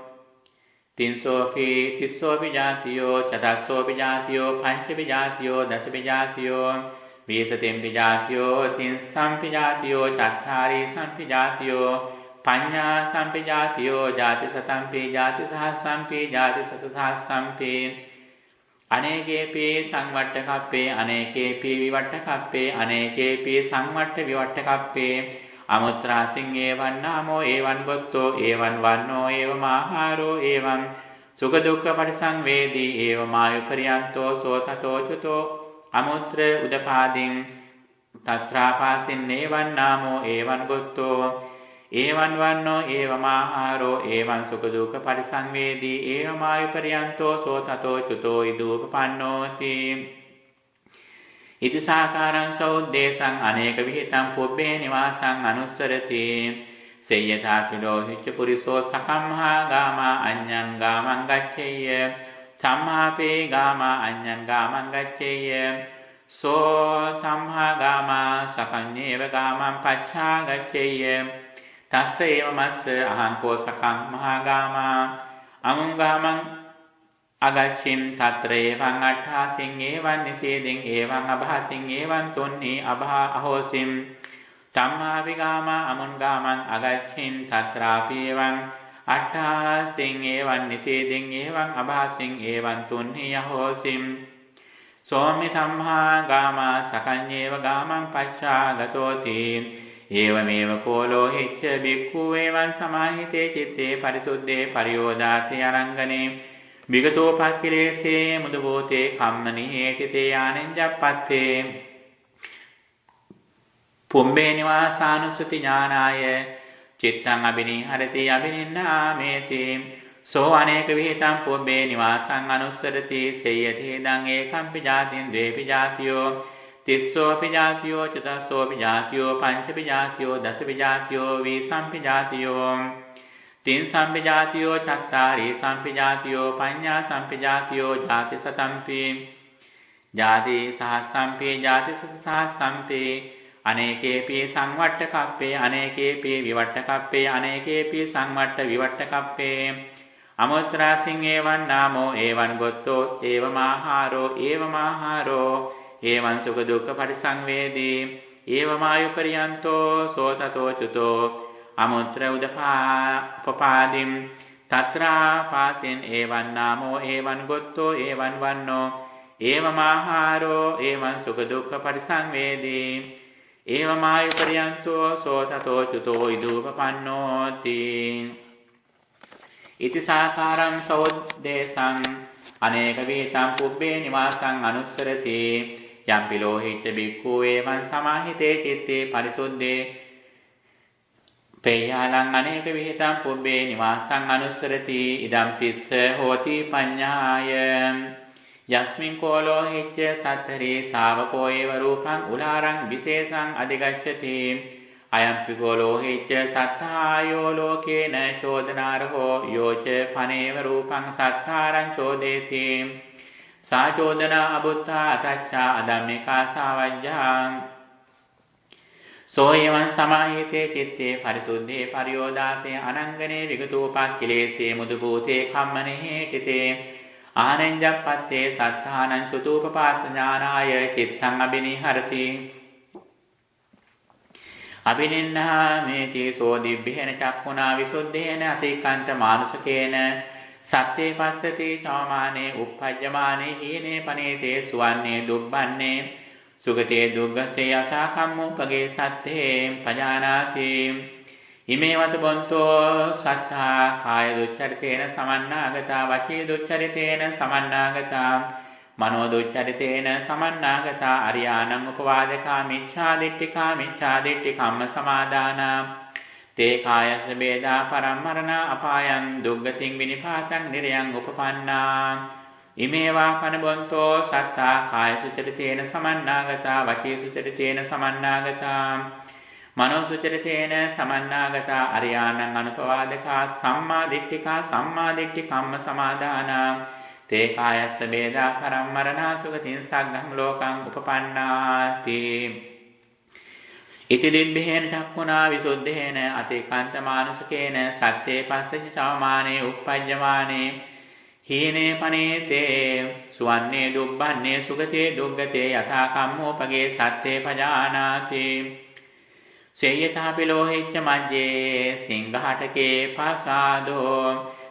තිස්සෝපි ජාතියෝ චතස්සෝපි ජාතියෝ පංචපි ජාතියෝ දසපි ජාතියෝ විසතෙම්පි ජාතියෝ තිස්සම්පි ජාතියෝ චත්තාරි සම්පි ජාතියෝ පඤ්ඤා සම්පි ජාතියෝ ජාති සතම්පි ජාති සහස්සම්පි ජාති සතසහස්සම්පි අනේකේපි සංවට්ඨකප්පේ අනේකේපි විවට්ඨකප්පේ අනේකේපි සංවට්ඨ විවට්ඨකප්පේ අමුත්‍රාසින් ඒවං නාමෝ ඒවං ගොත්තෝ ඒවං වන්නෝ ඒවමාහාරෝ ඒවං සුඛ දුක්ඛ පරිසංවේදී ඒවමායුපරියන්තෝ සෝතතෝ චුතෝ අමුත්‍ර උදපාදින් තත්‍රාපාසින් ඒවං නාමෝ ඒවං ගොත්තෝ ඒවං වන්නෝ ඒවමාහාරෝ ඒවං සුඛ දුක්ඛ පරිසංවේදී ඒවමායුපරියන්තෝ සෝතතෝ චුතෝ ඉදූපපන්නෝති ඉති සාකාරං සෞද්දේශං අනේක විහිතං පුබ්බේ නිවාසං අනුස්සරති සේයතා පිලෝහිච්ච පුරිසෝ සකම්හා ගාමා අඤ්ඤං ගාමං ගච්ඡේය සම්මාපේ ගාමා අඤ්ඤං ගාමං ගච්ඡේය සෝ තම්හා ගාමා සකඤ්ඤේව ගාමං පච්ඡා ගච්ඡේය තස්ස ඒව මස්ස අහං කෝ සකම්හා ගාමා අමුං ගාමං අගච්ඡින් తත්‍ර එවං අට්ඨාසින් එවං නිසේදින් එවං අභාසින් එවං තුන්නි අභා අහෝසින් තම්මා විගාමා අමුන් ගාමං අගච්ඡින් తත්‍රාපි එවං අට්ඨාසින් එවං නිසේදින් එවං අභාසින් එවං තුන්නි අහෝසින් සෝමි තම්මා ගාමා සකඤ්ඤේව ගාමං පච්ඡා ගතෝති ඒවමේව කෝලෝහිච්ච බික්ඛු එවං සමාහිතේ චිත්තේ පරිසුද්ධේ පරියෝදාතේ අනංගනේ විගතෝපක්ඛිලේසේ මුදුබෝතේ කම්මනී තිතේ ආනෙන්ජප්පත්තේ පුම්බේ නිවාසානුසති ඥානාය චිත්තං අබිනීහරති අබිනින්නාමේති සෝ අනේක විහෙතං පුම්බේ නිවාසං අනුස්සරති සේයති දං ඒකම්පි ජාතින් ද්වේපි ජාතියෝ තිස්සෝපි ජාතියෝ චතස්සෝපි ජාතියෝ පංචපි ජාතියෝ දසපි ජාතියෝ විසම්පි ජාතියෝ තින් සම්පි ජාතියෝ චත්තාරි සම්පි ජාතියෝ පඤ්ඤා සම්පි ජාතියෝ ජාති සතම්පි ජාති සහස්සම්පි ජාති සතසහස්සම්පි අනේකේපි සංවට්ඨකප්පේ අනේකේපි විවට්ඨකප්පේ අනේකේපි සංවට්ඨ විවට්ඨකප්පේ අමුත්‍රාසින් එවං නාමෝ එවං ගොත්තෝ ඒවමාහාරෝ ඒවමාහාරෝ ඒවං සුඛ දුක්ඛ පරිසංවේදී ඒවමායුපරියන්තෝ සෝතතෝ චුතෝ අමුත්‍ර උදපාදින් තත්‍රා පාසෙන් ඒවන් නාමෝ ඒවන් ගොත්තෝ ඒවන් වන්නෝ ඒවමාහාරෝ ඒවන් සුඛ දුක්ඛ පරිසංවේදී ඒවමායු පරියන්තෝ සෝතතෝ චුතෝ ඉදූපපන්නෝති ඉති සාකාරං සෝද්දේශං අනේක විහිතං පුබ්බේ නිවාසං අනුස්සරති යම්පි ලෝහිච්ච බික්ඛු ඒවං සමාහිතේ චිත්තේ පරිසුද්ධේ පේයාලං අනේක විහිතං පුබ්බේ නිවාසං අනුස්සරති ඉදම් පිස්ස හෝති පඤ්ඤාය යස්මින් කෝලෝහිච්ච සත්තරේ ශාවකෝ ඒව රූපං උලාරං විශේෂං අධිගච්ඡති අයම්පි කෝලෝහිච්ච සත්තායෝ ලෝකේන චෝදනාරහෝ යෝච පනේව රූපං සත්තාරං චෝදේති සාචෝදනා අබුත්තා අතච්චා අදම්මිකා සාවජ්ජා සෝ එවං සමාහිතේ චිත්තේ පරිසුද්ධේ පරියෝදාතේ අනංගනේ විගතෝපක්ඛිලේසේ මුදුභූතේ කම්මනේ තිතේ ආනෙන්ජප්පත්තේ සත්තානං චුතූපපාත ඥානාය චිත්තං අබිනිහරති අබිනින්නාමේති සෝ දිබ්බේන චක්ඛුනා විසුද්ධේන අතික්කන්ත මානුසකේන සත්‍යේ පස්සති චවමානේ උප්පජ්ජමානේ හීනේ පනේතේ සුවන්නේ දුබ්බන්නේ සුගතේ දුග්ගතේ යථා කම්මෝපගේ සත්තේ පජානාති ඉමේවත බොන්තෝ සත්තා කාය දුච්චරිතේන සමන්නාගතා වචී දුච්චරිතේන සමන්නාගතා මනෝ දුච්චරිතේන සමන්නාගතා අරියාණං උපවාදකා මිච්ඡාදිට්ඨිකා මිච්ඡාදිට්ඨි කම්ම සමාදානා තේ කායස වේදා පරම්මරණ අපායං දුග්ගතින් විනිපාතං නිරයං උපපන්නා ඉමේවා කනබොන්තෝ සත්තා කාය සුචරිතේන සමන්නාගතා වචී සුචරිතේන සමන්නාගතා මනෝ සුචරිතේන සමන්නාගතා අරියාණං අනුපවාදකා සම්මා දිට්ඨිකා සම්මා දිට්ඨි කම්ම සමාදානා තේ කායස්ස වේදා පරම්මරණා සුගතින් සග්ගං ලෝකං උපපන්නාති ඉති දිබ්බේන චක්ඛුනා විසුද්ධේන අතිකාන්ත මානුසකේන සත්තේ පස්සජ චවමානේ උප්පජ්ජමානේ හීනේ පනේතේ සුවන්නේ දුබ්බන්නේ සුගතේ දුග්ගතේ යථා කම්මෝපගේ සත්තේ පජානාති සේයතාපි ලෝහිච්ච මජ්ජේ සිංහාටකේ පාසාදෝ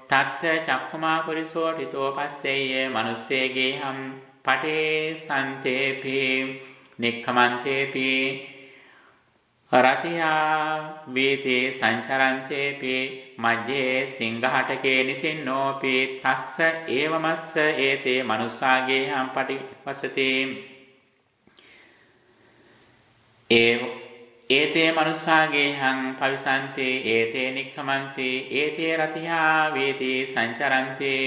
තත්ත චක්ඛුමා පුරිසෝ ඨිතෝ පස්සෙය්‍ය මනුස්සේගේ හම් පටේ සන්තේපි නික්ඛමන්තේපි රතියා වීතේ සංචරන්තේපි මජ්ජේ සිංහාටකේ නිසින්නෝපි තස්ස ඒවමස්ස ඒතේ මනුස්සාගේ හම් පටිපස්සති ඒතේ මනුස්සාගේ හං පවිසන්තේ ඒතේ නික්ඛමන්තේ ඒතේ රතිහා වේති සංචරන්තේ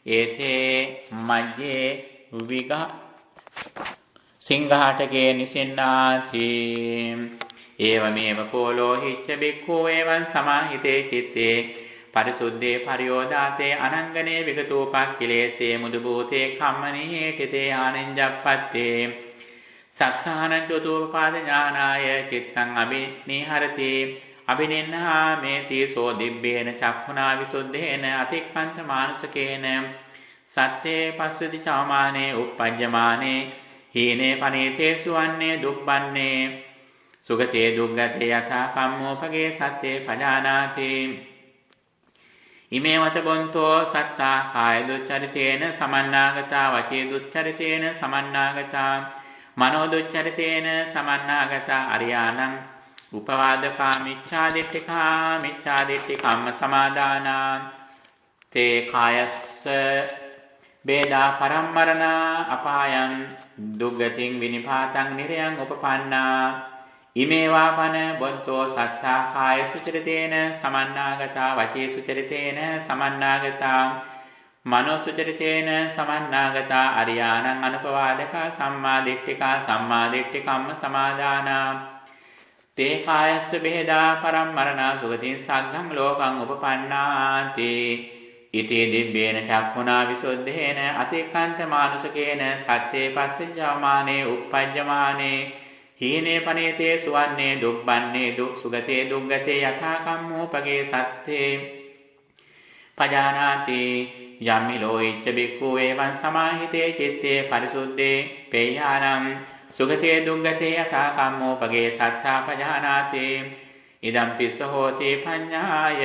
ඒතේ මජ්ජේ විග සිංහාටකේ නිසින්නාති ඒවමේව කෝලෝහිච්ච බික්ඛෝ එවං සමාහිතේ චිත්තේ පරිසුද්ධේ පරියෝදාතේ අනංගනේ විගතෝපක්ඛිලේසේ මුදුභූතේ කම්මනේ තිතේ ආනෙන්ජප්පත්තේ සත්තානං චතුප්පාද ඥානාය චිත්තං අබිනිහරති අබිනින්නාමේති සෝ දිබ්බේන චක්ඛුනා විසුද්ධේන අතික්ඛන්ත මානුසකේන සත්තේ පස්සති චවමානේ උප්පජ්ජමානේ හීනේ පනේතේ සුවන්නේ දුබ්බන්නේ සුගතේ දුග්ගතේ යථා කම්මෝපගේ සත්තේ පජානාති ඉමේවත බොන්තෝ සත්තා කාය දුච්චරිතේන සමන්නාගතා වචී දුච්චරිතේන සමන්නාගතා මනෝ දුච්චරිතේන සමන්නාගතා අරියාණං උපවාදකා මිච්ඡාදිට්ඨිකා මිච්ඡාදිට්ඨි කම්ම සමාදානා තේ කායස්ස වේදා පරම්මරණා අපායං දුග්ගතින් විනිපාතං නිරයං උපපන්නා ඉමේවා පන බොන්තෝ සත්තා කාය සුචරිතේන සමන්නාගතා වචී සුචරිතේන සමන්නාගතා මනෝ සුචරිතේන සමන්නාගතා අරියාණං අනුපවාදකා සම්මා දිට්ඨිකා සම්මා දිට්ඨි කම්ම සමාදානා තේ කායස්ස බෙහෙදා පරම්මරණා සුගතින් සග්ගං ලෝකං උපපන්නාති ඉති දිබ්බේන චක්ඛුනා විසුද්ධේන අතික්ඛන්ත මානුසකේන සත්තේ පස්සජ්ජාමානේ උප්පජ්ජමානේ හීනේ පනේතේ සුවන්නේ දුබ්බන්නේ සුගතේ දුග්ගතේ යථා කම්මෝපගේ සත්තේ පජානාති යම්මිලෝයිච්ච බික්ඛු එවං සමාහිතේ චිත්තේ පරිසුද්ධේ පේයානම් සුගතේ දුග්ගතේ යථා කම්මෝපගේ සත්තා පජානාති ඉදම් පිස්ස හෝති පඤ්ඤාය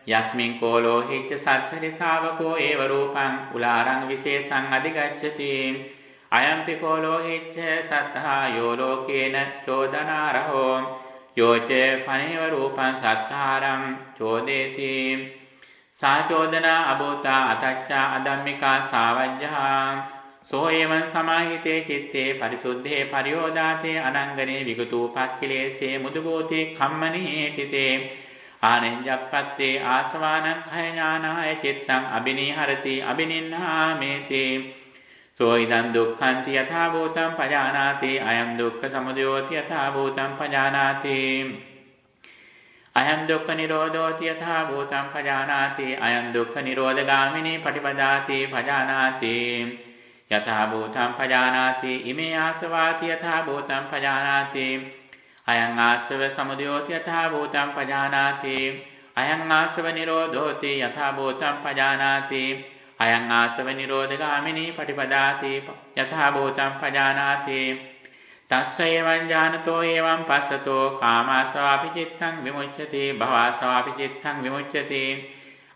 යස්මින් කෝ ලෝහිච්ච සත්තරි ශාවකෝ ඒව රූපං උලාරං විශේෂං අධිගච්ඡති අයම්පි කෝ ලෝහිච්ච සත්තා යෝ ලෝකේන චෝදනාරහෝ යෝච පනේව රූපං සත්තාරං චෝදේති සාචෝදනා අභූතා අතච්චා අධම්මිකා සාවජ්ජා සෝ එවං සමාහිතේ චිත්තේ පරිසුද්ධේ පරියෝදාතේ අනංගනේ විගතෝ පක්ඛිලේසේ මුදුබෝතේ කම්මනේ තිතේ ආනෙන්ජප්පත්තේ ආසවානං khය ඥානාය චිත්තං අබිනීහරති අබිනින්නාමේති සෝ ඉදං දුක්ඛන්ති යථා භූතං පජානාති අයං දුක්ඛ සමුදයෝති යථා භූතං පජානාති අයං දුක්ඛ නිරෝධෝති යථා භූතං පජානාති අයං දුක්ඛ නිරෝධගාමිනී පටිපදාති පජානාති යථා භූතං පජානාති ඉමේ ආසවාති යථා භූතං පජානාති අයං ආසව සමුදයෝති යථා භූතං පජානාති අයං ආසව නිරෝධෝති යථා භූතං පජානාති අයං ආසව නිරෝධගාමිනී පටිපදාති යථා භූතං පජානාති තස්ස එවං ඥානතෝ එවං පස්සතෝ කාමාසවාපි චිත්තං විමුච්ඡති භවසවාපි චිත්තං විමුච්ඡති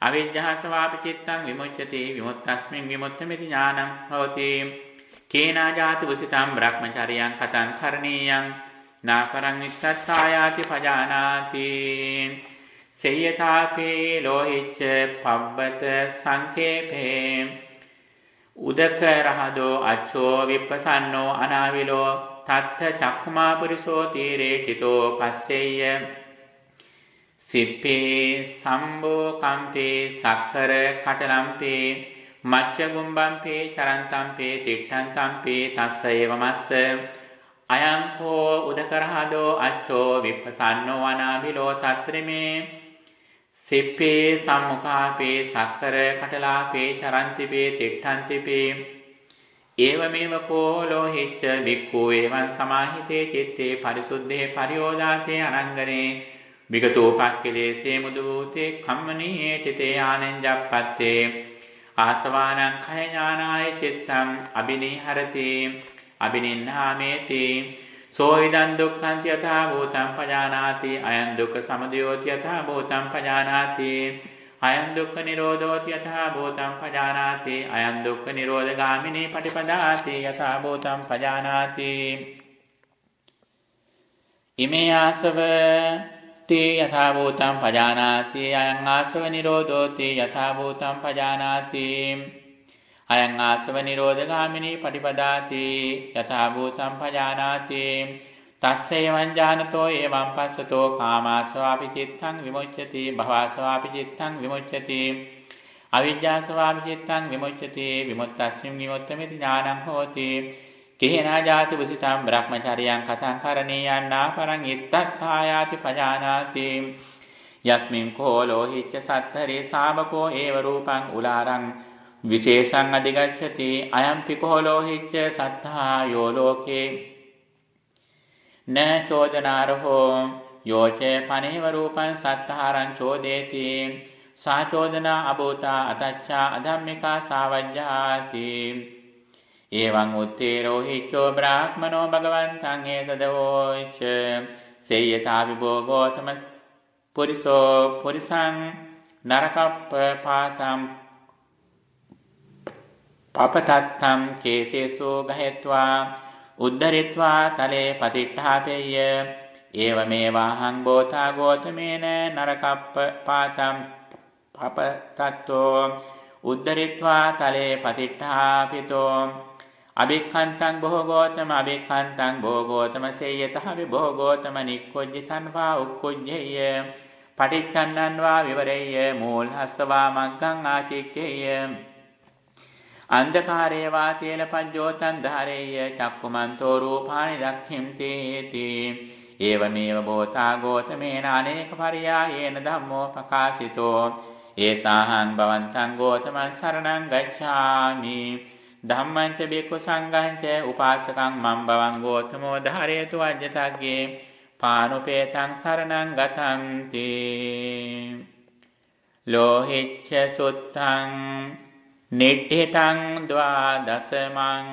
අවිජ්ජාසවාපි චිත්තං විමුච්ඡති විමුක්තස්මින් විමුක්තമിതി ඥානං හෝති කේනා ජාති උසිතං බ්‍රහ්මචර්යං කතං කරණීයං නාකරං විස්සත්තායාති පජානාති සේයතාපේ ලෝහිච්ච පබ්බත සංකේපේ උදක රහදෝ අච්චෝ විප්පසන්නෝ අනාවිලෝ තත්ථ චක්ඛුමා පුරිසෝ තීරේ චිතෝ පස්සෙය්‍ය සිප්පේ සම්බෝ කම්පේ සක්කර කටලම්පේ මච්ච ගුම්බම්පේ චරන්තම්පේ තිට්ඨන්තම්පේ තස්ස එවමස්ස අයං කෝ උදකරහදෝ අච්චෝ විප්පසන්නෝ අනාභිලෝ තත්ත්‍රිමේ සිප්පේ සම්මුඛාපේ සක්කර කටලාපේ චරන්තිපේ තිට්ඨන්තිපේ ඒවමේව කෝ ලෝහිච්ච වික්ඛු එවං සමාහිතේ චිත්තේ පරිසුද්ධේ පරියෝදාතේ අනංගනේ විගතෝ පක්ඛිලේසේ මුදුබෝතේ කම්මනී තිතේ ආනෙන්ජප්පත්තේ ආසවානං khය ඥානාය චිත්තං අබිනීහරති අබිනින්නාමේති සෝ ඉදං දුක්ඛන්ති යථා භූතං පජානාති අයං දුක්ඛ සමුදයෝති යථා භූතං පජානාති අයං දුක්ඛ නිරෝධෝති යථා භූතං පජානාති අයං දුක්ඛ නිරෝධගාමිනී පටිපදාති යථා භූතං පජානාති ඉමේ ආසව යථා භූතං පජානාති අයං ආසව නිරෝධෝති යථා භූතං පජානාති අයං ආසව නිරෝධගාමිනී පටිපදාති යථා භූතං පජානාති තස්සේ එවං ඥානතෝ එවං පස්සතෝ කාමාසවාපි චිත්තං විමුච්ඡති භවසවාපි චිත්තං විමුච්ඡති අවිජ්ජාසවාපි චිත්තං විමුච්ඡති විමුක්තස්මින් විමුක්තമിതി ඥානං හෝති කේනා ජාති උසිතං බ්‍රහ්මචර්යං කතං කරණීයං නාපරං ඉත්තත්ථායාති පජානාති යස්මින් කෝ ලෝහිච්ච සත්තරේ ශාවකෝ ඒව රූපං උලාරං විශේෂං අධිගච්ඡති අයම්පි කෝ ලෝහිච්ච සත්තා යෝ ලෝකේ න චෝදනාරහෝ යෝච පනේව රූපං සත්තාරං චෝදේති සාචෝදනා අභූතා අතච්චා අධම්මිකා සාවජ්ජාති එවං උත්තේරෝ හිච්ඡෝ බ්‍රාහ්මනෝ භගවන්තං ඒතදවෝච සේයතා විභෝගෝතම පුරිසෝ පුරිසං නරකප්ප පාතම් පපතත්තම් කේසේසෝ ගහෙත්වා උද්ධරිත්වා තලේ පතිට්ඨාපෙය්‍ය ඒවමේවාහං බෝතා ගෝතමේන නරකප්ප පාතම් පපතත්තෝ උද්ධරිත්වා තලේ පතිට්ඨාපිතෝ අභික්ඛන්තං බොහෝගෝතම අභික්ඛන්තං බොහෝගෝතම සේයතහ විභෝගෝතම නික්කොජ්ජිතං වා උක්කොජ්ජේය පටිච්චන්නං වා විවරේය මූලහස්සවා මග්ගං ආචික්කේය අන්ධකාරේ වා තේල පජ්ජෝතං ධාරේය චක්කුමන්තෝ රූපානි දක්ඛින්තේති ඒවමේව බෝතා ගෝතමේන අනේක පරියායේන ධම්මෝ ප්‍රකාශිතෝ ඒසාහං භවන්තං ගෝතමං සරණං ගච්ඡාමි ධම්මං ච බික්ඛු සංඝං ච උපාසකං මම් භවං ගෝතමෝ ධාරේතු අජ්ජතග්ගේ පානුපේතං සරණං ගතන්ති ලෝහිච්ඡ සුත්තං නිට්ඨිතං ද්වාදසමං